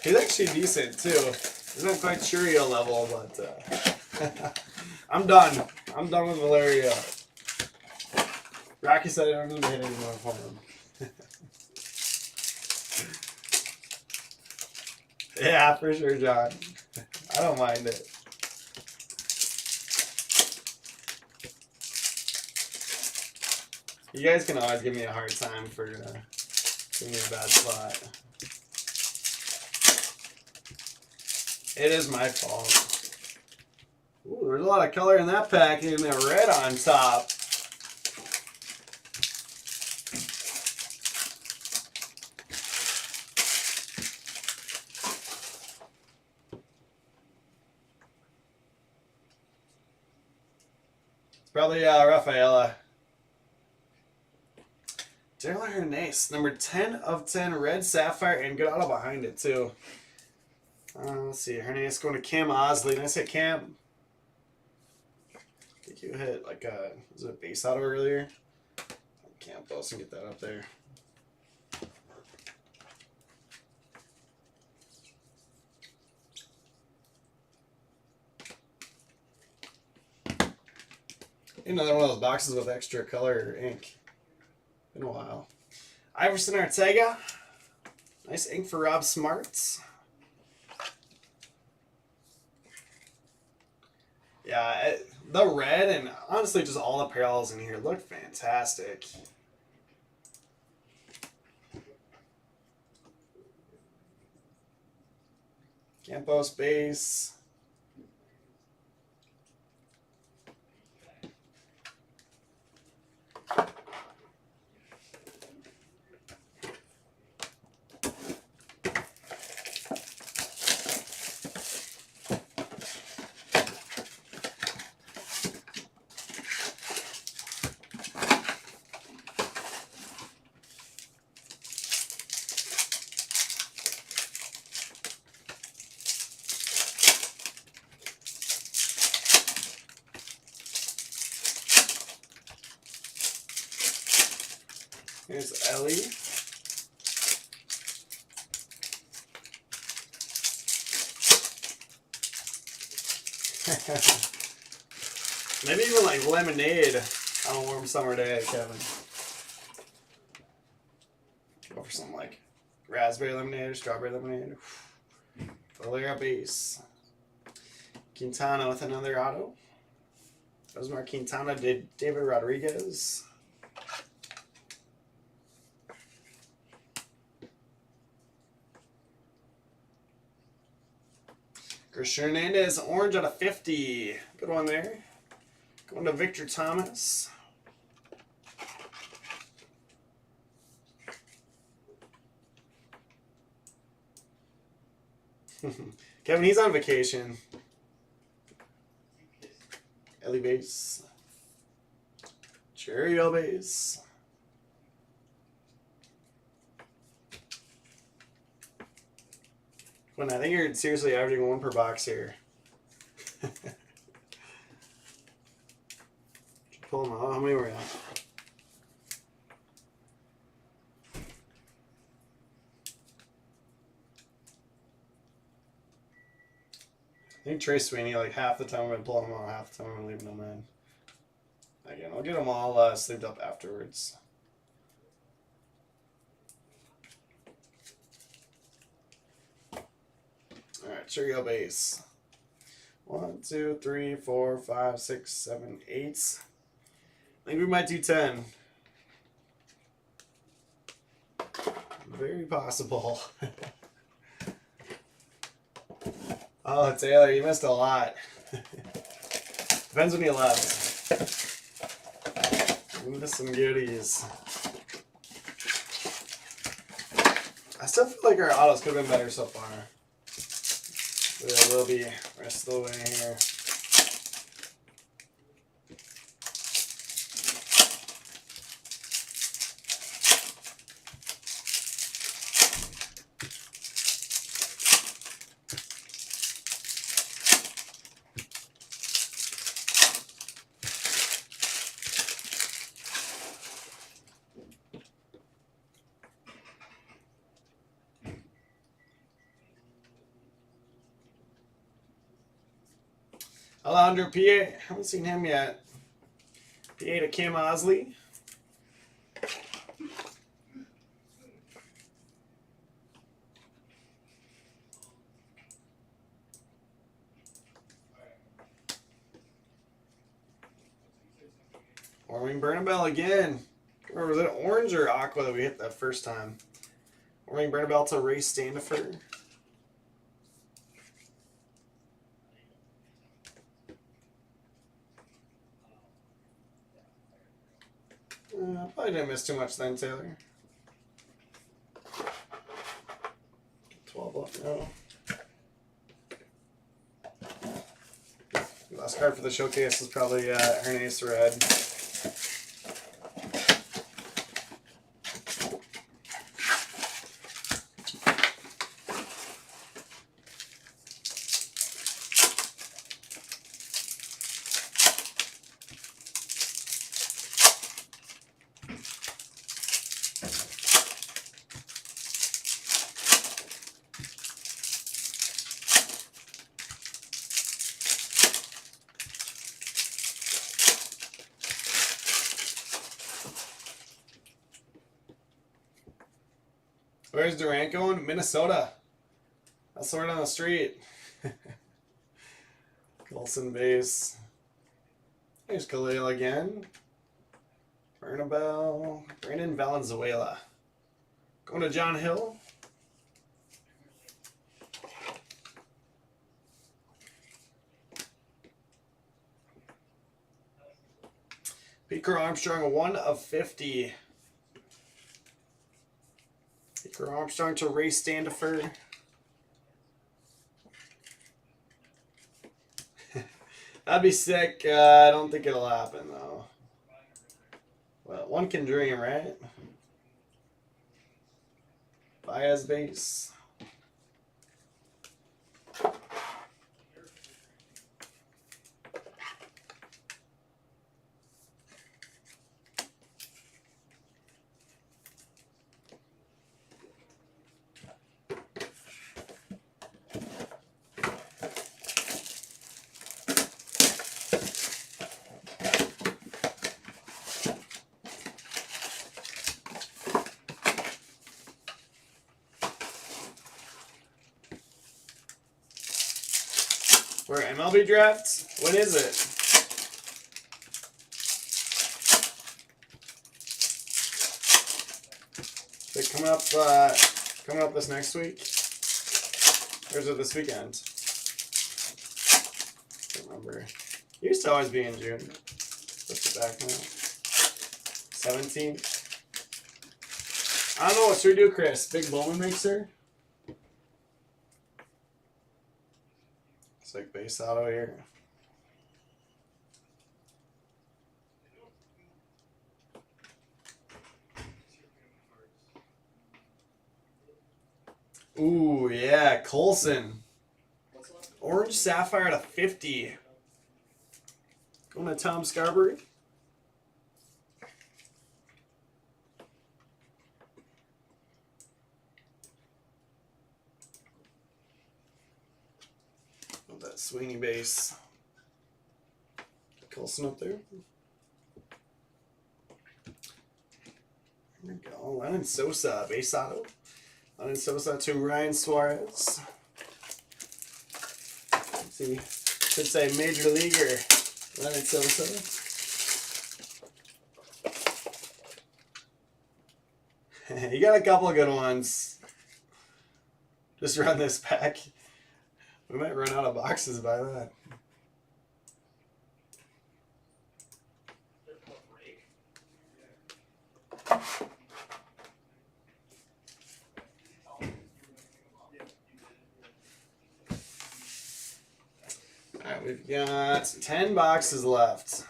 He's actually decent too. He's not quite Cheerio level, but I'm done. I'm done with Valerio. Rocky said I don't need to hit anymore for him. Yeah, for sure, John. I don't mind it. You guys can always give me a hard time for giving me a bad spot. It is my fault. Ooh, there's a lot of color in that pack, and a red on top. It's probably Rafaela. Daryl Hernandez, number 10 of 10, red Sapphire, and good auto behind it too. Let's see, Hernandez going to Cam Osley. Nice hit, Cam. I think you hit like a, was it a base auto earlier? Campos and get that up there. Another one of those boxes with extra color ink. Been a while. Iverson Ortega. Nice ink for Rob Smarts. Yeah, the red and honestly just all the parallels in here look fantastic. Campos base. Here's Ellie. Maybe even like lemonade on a warm summer day, Kevin. Go for some like raspberry lemonade or strawberry lemonade. Valera base. Quintana with another auto. Osmar Quintana did David Rodriguez. Christian Hernandez, orange out of 50. Good one there. Going to Victor Thomas. Kevin, he's on vacation. Ellie base. Cheerio base. When I think you're seriously averaging one per box here. Pull them out. How many were we at? I think Trey Sweeney, like half the time I've been pulling them out, half the time I'm leaving them in. Again, I'll get them all sleeved up afterwards. Alright, Cheerio base. 1, 2, 3, 4, 5, 6, 7, 8. Maybe we might do 10. Very possible. Oh, Taylor, you missed a lot. Depends when you left. You missed some goodies. I still feel like our autos could have been better so far. But it will be the rest of the way here. Alondra PA, haven't seen him yet. PA to Kim Osley. Warming Bernabelle again. Or was it orange or aqua that we hit that first time? Warming Bernabelle to Ray Standifer. Probably didn't miss too much then, Taylor. 12 left now. Last card for the showcase is probably Ernest Red. Where's Durant going? Minnesota. That's the word on the street. Colson base. There's Khalil again. Bernabelle. Brandon Valenzuela. Going to John Hill. Peter Armstrong, 1 of 50. Peter Armstrong to Ray Standifer. That'd be sick. I don't think it'll happen, though. Well, one can dream, right? Baez base. For MLB draft, what is it? Is it coming up this next week? Or is it this weekend? I can't remember. It used to always be in June. Push it back now. 17th. I don't know, what should we do, Chris? Big Bowman mixer? It's like base auto here. Ooh, yeah, Colson. Orange Sapphire to 50. Going to Tom Scarberry. That Sweeney base. Colson up there. There we go. Lennon Sosa, base auto. Lennon Sosa to Ryan Suarez. Let's see. Should say Major Leaguer. Lennon Sosa. You got a couple of good ones. Just run this pack. We might run out of boxes by that. Alright, we've got 10 boxes left.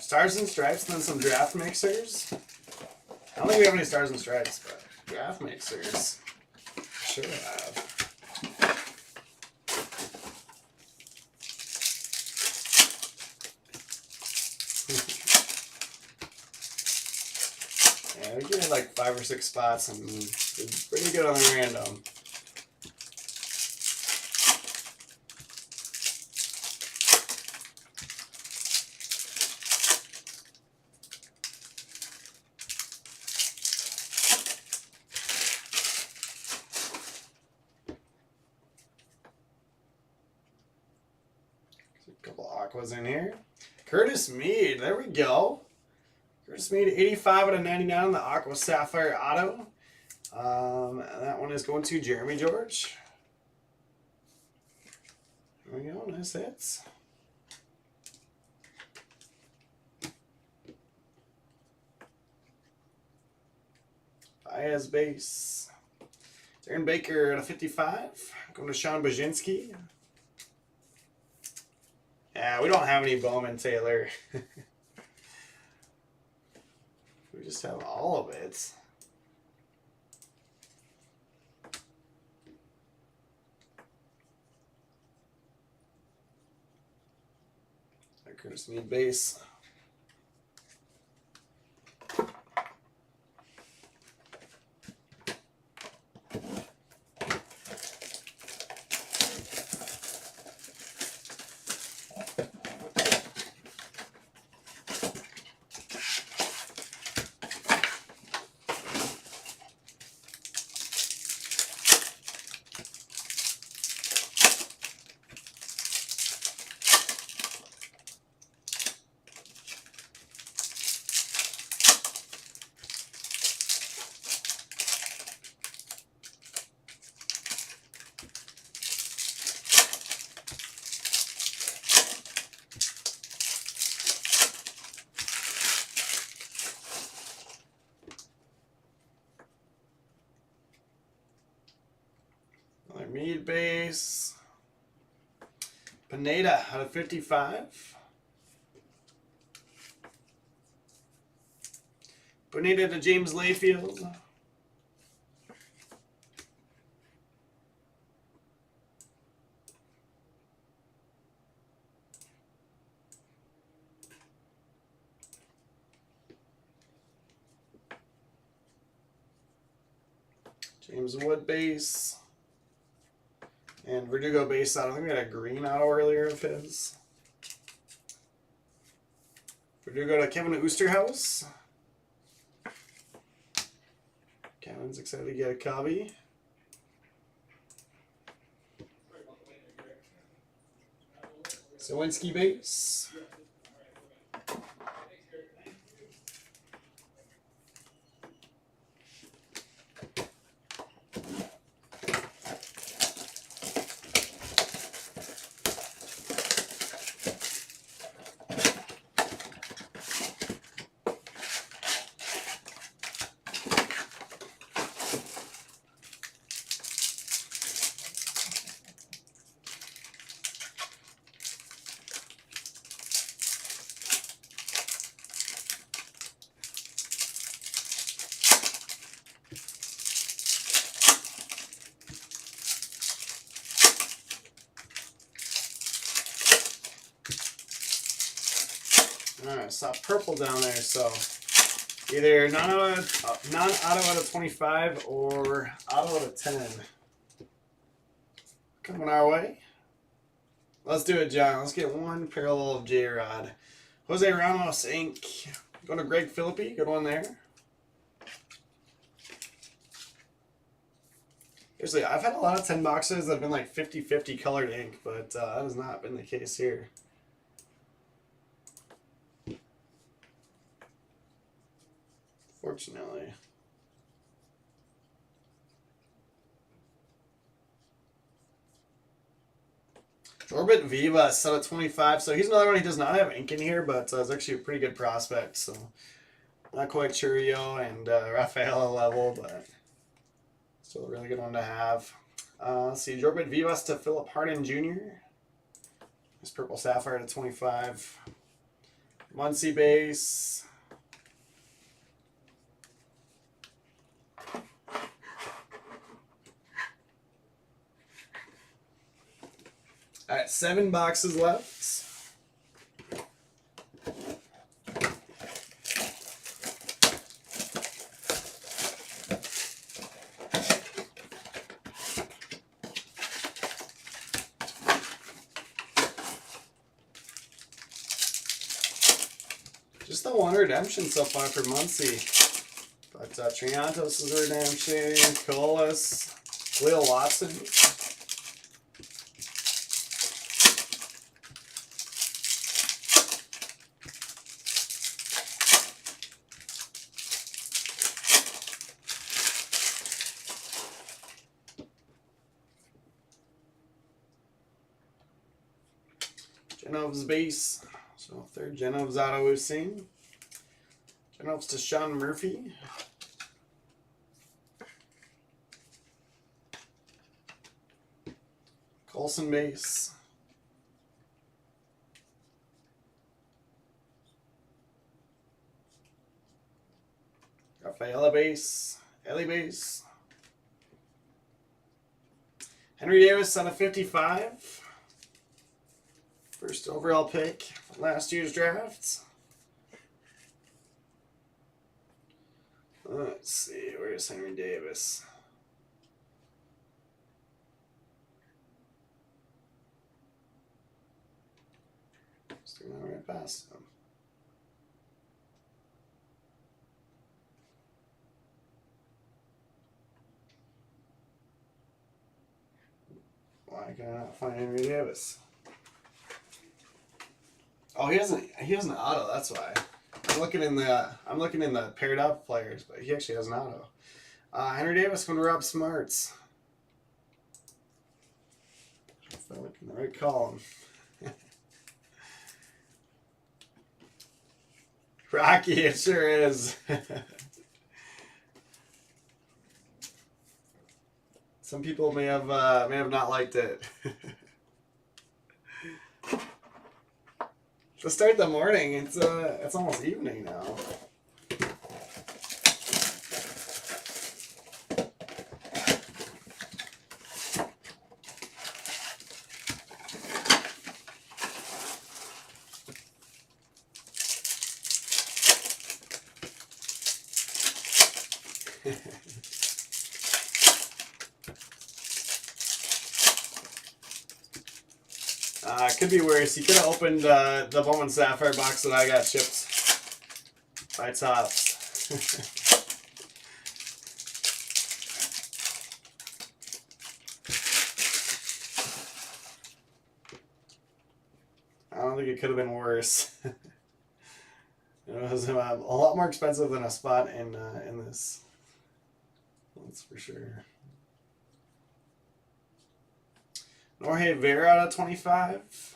Stars and Stripes, and then some draft mixers. I don't think we have any Stars and Stripes, but draft mixers. Sure have. Yeah, we get like 5 or 6 spots and did pretty good on the random. A couple aquas in here. Curtis Mead, there we go. Curtis Mead, 85 out of 99 on the Aqua Sapphire Auto. And that one is going to Jeremy George. There we go, nice hits. Baez base. Darren Baker at a 55. Going to Sean Baczynski. Yeah, we don't have any Bowman Taylor. We just have all of it. Curtis Mead base. Another Mead base. Pineda out of 55. Pineda to James Layfield. James Wood base. And Verdugo base out. I think we had a green auto earlier of his. Verdugo to Kevin Oosterhouse. Kevin's excited to get a copy. Zawinski base. Alright, saw purple down there, so either non-auto out of 25 or auto out of 10. Coming our way. Let's do it, John. Let's get one parallel of J-Rod. Jose Ramos Inc. Going to Greg Philippi. Good one there. Seriously, I've had a lot of 10 boxes that have been like 50-50 colored ink, but that has not been the case here. Fortunately. Orbit Viva set at 25. So he's another one he does not have ink in here, but is actually a pretty good prospect. So not quite Churio and Rafaela level, but still a really good one to have. Let's see, Orbit Vivas to Philip Hardin Jr. This purple Sapphire to 25. Muncie base. All right, 7 boxes left. Just the one redemption so far for Muncie. But Triantos is a redemption. Colas. Will Watson. Genov's base. So third Genov's auto we've seen. Genov's to Sean Murphy. Colson base. Rafaela base. Ellie base. Henry Davis on a 55. First overall pick from last year's drafts. Let's see, where's Henry Davis? Just going right past him. Why can I not find Henry Davis? Oh, he has an auto. That's why. I'm looking in the paired up players, but he actually has an auto. Henry Davis going to Rob Smarts. If I look in the right column. Rocky, it sure is. Some people may have not liked it. To start the morning, it's almost evening now. Could be worse. You could have opened the Bowman Sapphire box that I got chipped by Tops. I don't think it could have been worse. It was a lot more expensive than a spot in this. That's for sure. Norge Vera out of 25. Let's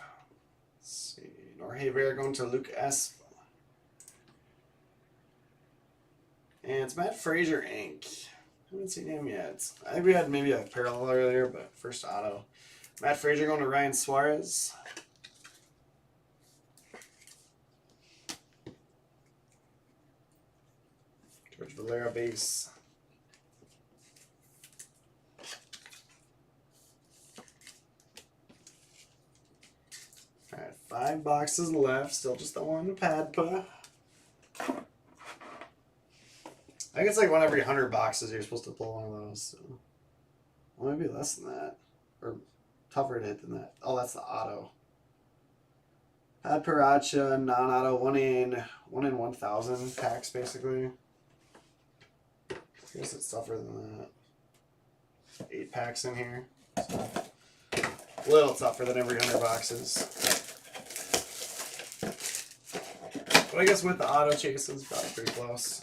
see. Norge Vera going to Luke S. And it's Matt Frazier Inc. Haven't seen him yet. I think we had maybe a parallel earlier, but first auto. Matt Frazier going to Ryan Suarez. George Valera base. Alright, 5 boxes left. Still just the one Padpa. I think it's like one every 100 boxes you're supposed to pull one of those. So. Well, maybe less than that. Or tougher to hit than that. Oh, that's the auto. Pad Paracha, non-auto, 1 in 1,000 packs, basically. I guess it's tougher than that. 8 packs in here. So, a little tougher than every 100 boxes. But I guess with the auto chases, probably pretty close.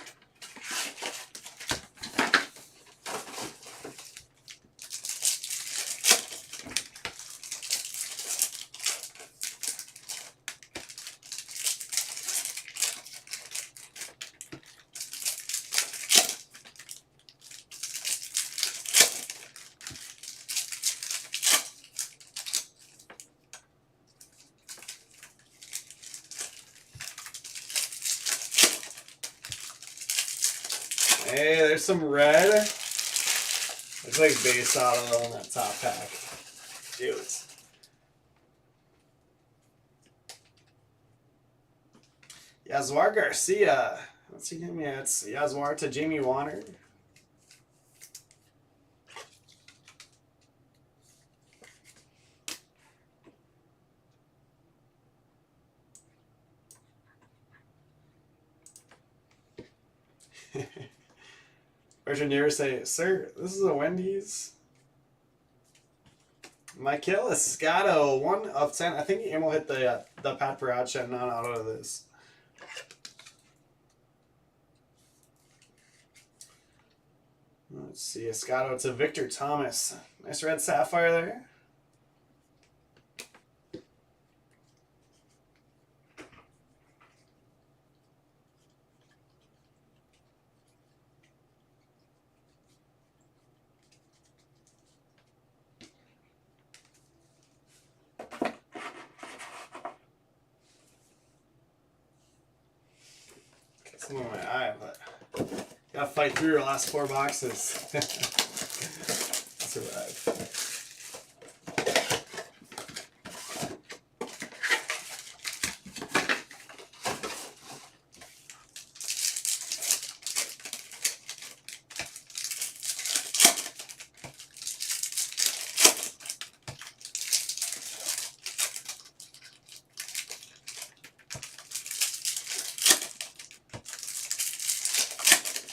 Hey, there's some red. Looks like base auto on that top pack. Dudes. Yazwar Garcia. What's he name? Yeah, it's Yazwar to Jamie Warner. Richard never say, sir, this is a Wendy's. Michael Escato, 1 of 10. I think Emil hit the Pat Paracha non-auto of this. Let's see, Escato to Victor Thomas. Nice red Sapphire there. Some in my eye, but gotta fight through your last 4 boxes. Survive.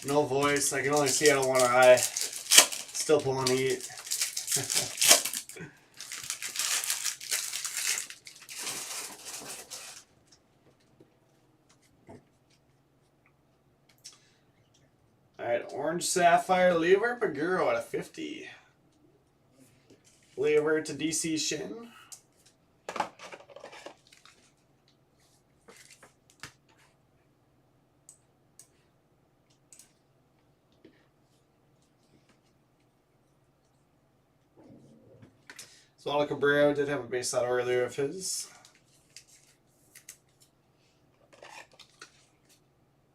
No voice. I can only see out of one eye. Still pulling heat. Alright, Orange Sapphire, Lever Paguro out of 50. Lever to DC Shin. Oswaldo Cabrera did have a base out earlier of his.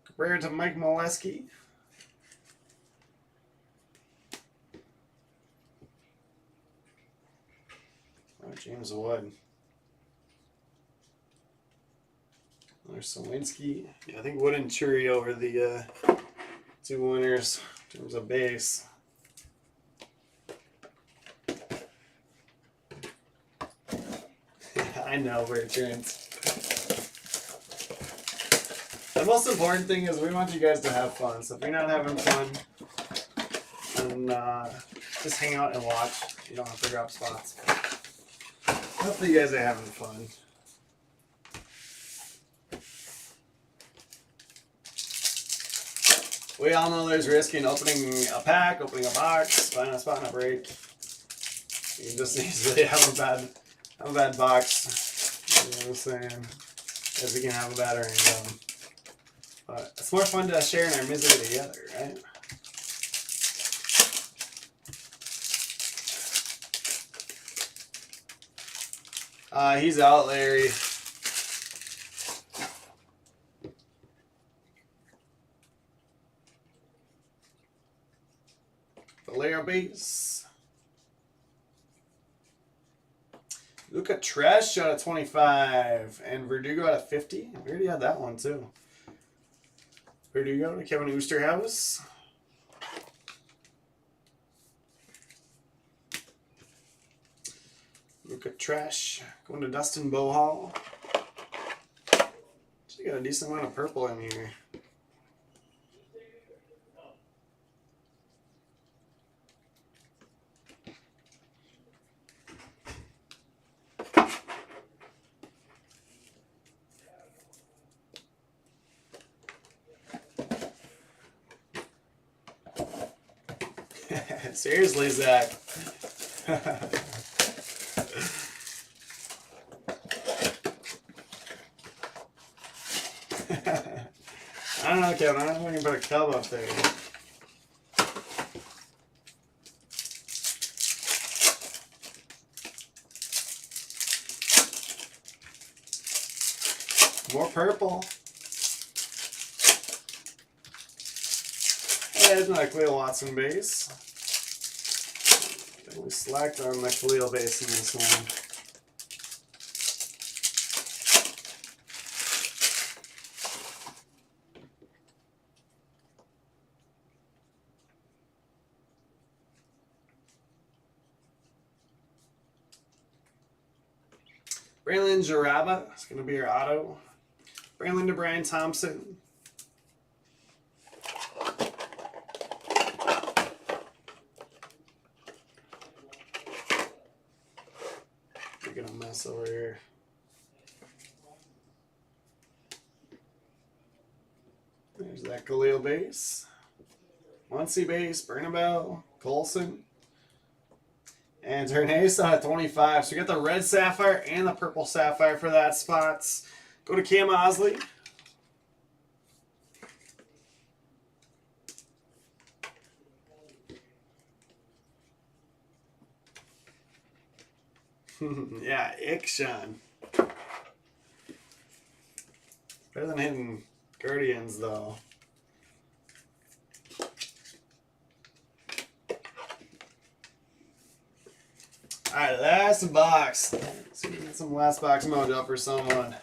Cabrera to Mike Molesky. Oh, James Wood. There's Sawinski. Yeah, I think Wood and Churio were the 2 winners in terms of base. I know, Bertrand. The most important thing is we want you guys to have fun. So if you're not having fun, then just hang out and watch. You don't have to drop spots. Hopefully you guys are having fun. We all know there's risk in opening a pack, opening a box, finding a spot in a break. You can just easily have a bad box. You know what I'm saying? As we can have a bad random. But it's more fun to share in our misery together, right? He's out, Larry. Valero base. Luca Tresh out of 25. And Verdugo out of 50. We already had that one, too. Verdugo to Kevin Oosterhouse. Luca Tresh. Going to Dustin Bohall. She got a decent amount of purple in here. Seriously, Zach. I don't know, Kevin. I don't know if we can put a cub up there. More purple. Yeah, it's not a Khalil Watson base. We slacked on the Khalil base in this one. Braylon Jaraba is going to be your auto. Braylon to Brian Thompson. We're going to mess over here. There's that Khalil base. Muncie base, Bernabel, Colson. And Hernandez at 25. So we got the red Sapphire and the purple Sapphire for that spots. Go to Cam Osley. Yeah, Ikshan. Better than hitting Guardians, though. Alright, last box. Let's see if we can get some last box mojo for someone.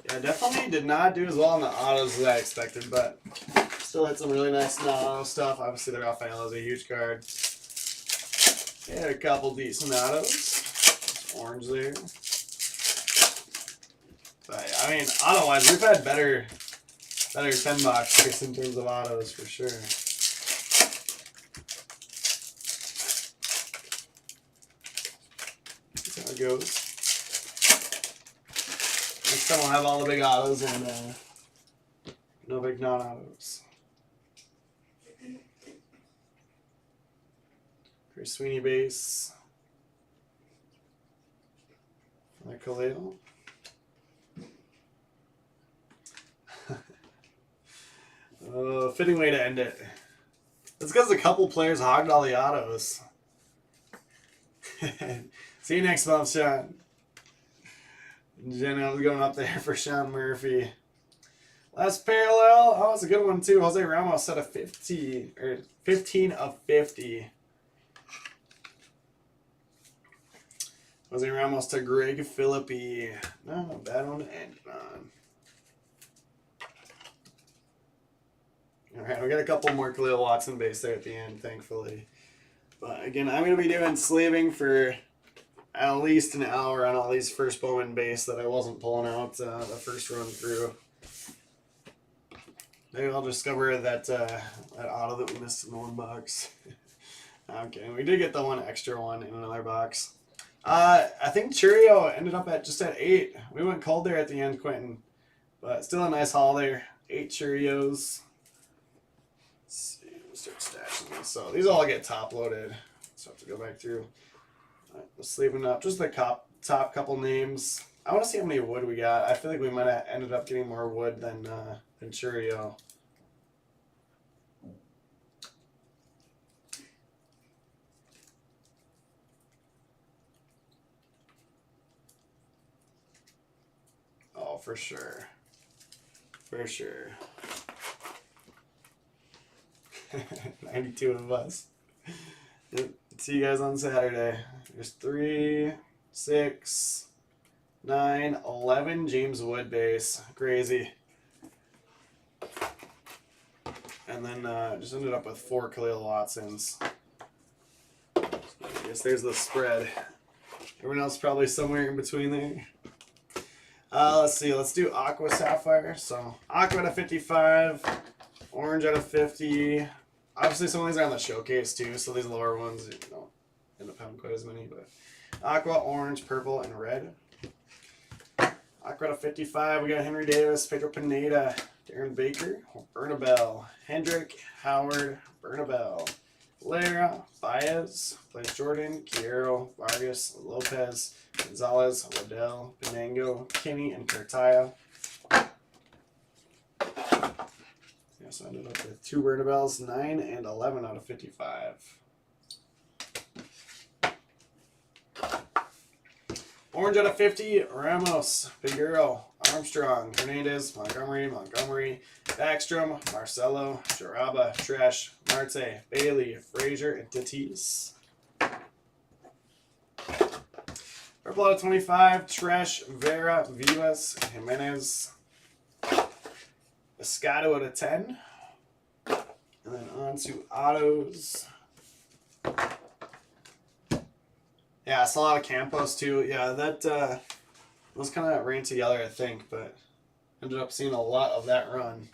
Yeah, definitely did not do as well on the autos as I expected, but still had some really nice non-auto stuff. Obviously, the Raphael is a huge card. Yeah, a couple decent autos. Orange there. But, I mean, auto-wise, we've had better 10 box picks in terms of autos for sure. That's how it goes. Next time we'll have all the big autos and no big non-autos. Chris Sweeney base. For the Khalil. Fitting way to end it. It's because a couple players hogged all the autos. See you next month, Sean. Jenna's going up there for Sean Murphy. Last parallel. Oh, it's a good one too. Jose Ramos set a 50 or 15 of 50. Jose Ramos to Greg Philippi. No, bad one to end on. Alright, we got a couple more Khalil Watson base there at the end, thankfully. But again, I'm going to be doing sleeving for at least an hour on all these first Bowman base that I wasn't pulling out the first run through. Maybe I'll discover that that auto that we missed in the one box. Okay, we did get the one extra one in another box. I think Cheerio ended up at just at 8. We went cold there at the end, Quentin. But still a nice haul there. 8 Cheerios. Let's see, we'll start stashing these. So these all get top loaded. So I have to go back through. All right, let's sleeving up just the top couple names. I want to see how many wood we got. I feel like we might have ended up getting more wood than Cheerio. Oh, for sure. For sure. 92 of us. Yep. See you guys on Saturday. There's 3, 6, 9, 11 James Wood base. Crazy. And then just ended up with 4 Khalil Watsons. So I guess there's the spread. Everyone else probably somewhere in between there. Let's see. Let's do Aqua Sapphire. So Aqua to 55. Orange out of 50. Obviously, some of these are on the showcase too, so these lower ones don't end up having quite as many. But Aqua, Orange, Purple, and Red. Aqua to 55. We got Henry Davis, Pedro Pineda, Darren Baker, Bernabel, Hendrick, Howard, Bernabel, Lara, Baez, Blake Jordan, Quiero, Vargas, Lopez, Gonzalez, Waddell, Benango, Kinney, and Cartaya. So I ended up with 2 Bernabels, 9 and 11 out of 55. Orange out of 50, Ramos, Figueroa, Armstrong, Hernandez, Montgomery, Backstrom, Marcelo, Jaraba, Tresh, Marte, Bailey, Frazier, and Tatis. Purple out of 25, Tresh, Vera, Vivas, Jimenez. Escato out of 10. And then on to autos. Yeah, I saw a lot of Campos too. Yeah, that those kind of ran together, I think, but ended up seeing a lot of that run.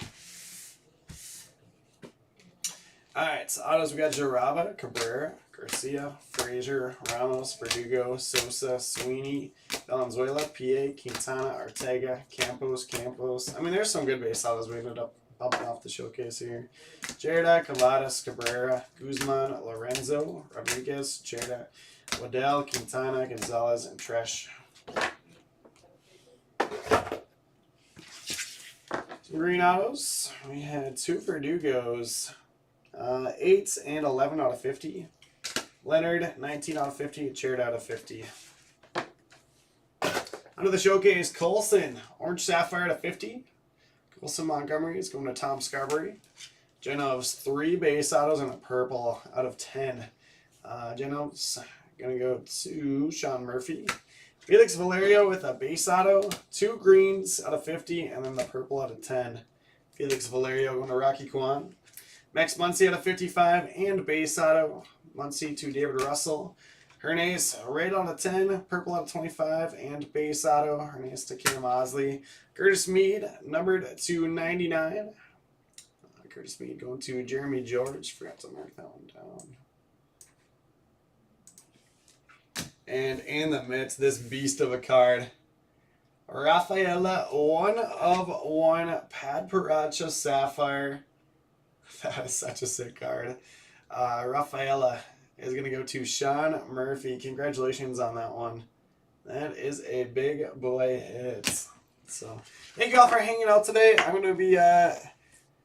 Alright, so autos we got Jaraba, Cabrera, Garcia, Frazier, Ramos, Verdugo, Sosa, Sweeney, Valenzuela, PA, Quintana, Ortega, Campos. I mean, there's some good base autos we ended up bumping off the showcase here. Jerda, Cavadas, Cabrera, Guzman, Lorenzo, Rodriguez, Jerda, Waddell, Quintana, Gonzalez, and Tresh. Some green autos. We had 2 Verdugos. 8 and 11 out of 50. Leonard, 19 out of 50. Chared out of 50. Under the showcase, Colson. Orange Sapphire out of 50. Colson Montgomery is going to Tom Scarberry. Genov's 3 base autos and a purple out of 10. Genov's going to go to Sean Murphy. Felix Valerio with a base auto. 2 greens out of 50 and then the purple out of 10. Felix Valerio going to Rocky Kwan. Max Muncy out of 55 and base auto. Muncy to David Russell. Hernandez, red out of 10, purple out of 25, and base auto. Hernandez to Kim Osley. Curtis Mead, numbered to 99. Curtis Mead going to Jeremy George. Forgot to mark that one down. And in the midst, this beast of a card. Rafaela, 1 of 1, Pad Paracha Sapphire. That is such a sick card. Rafaela is going to go to Sean Murphy. Congratulations on that one. That is a big boy hit. So, thank you all for hanging out today. I'm going to be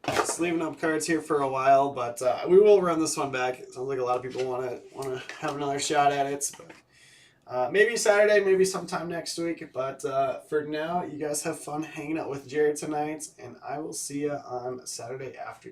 just leaving up cards here for a while, but we will run this one back. It sounds like a lot of people want to have another shot at it. But, maybe Saturday, maybe sometime next week. But for now, you guys have fun hanging out with Jared tonight, and I will see you on Saturday after.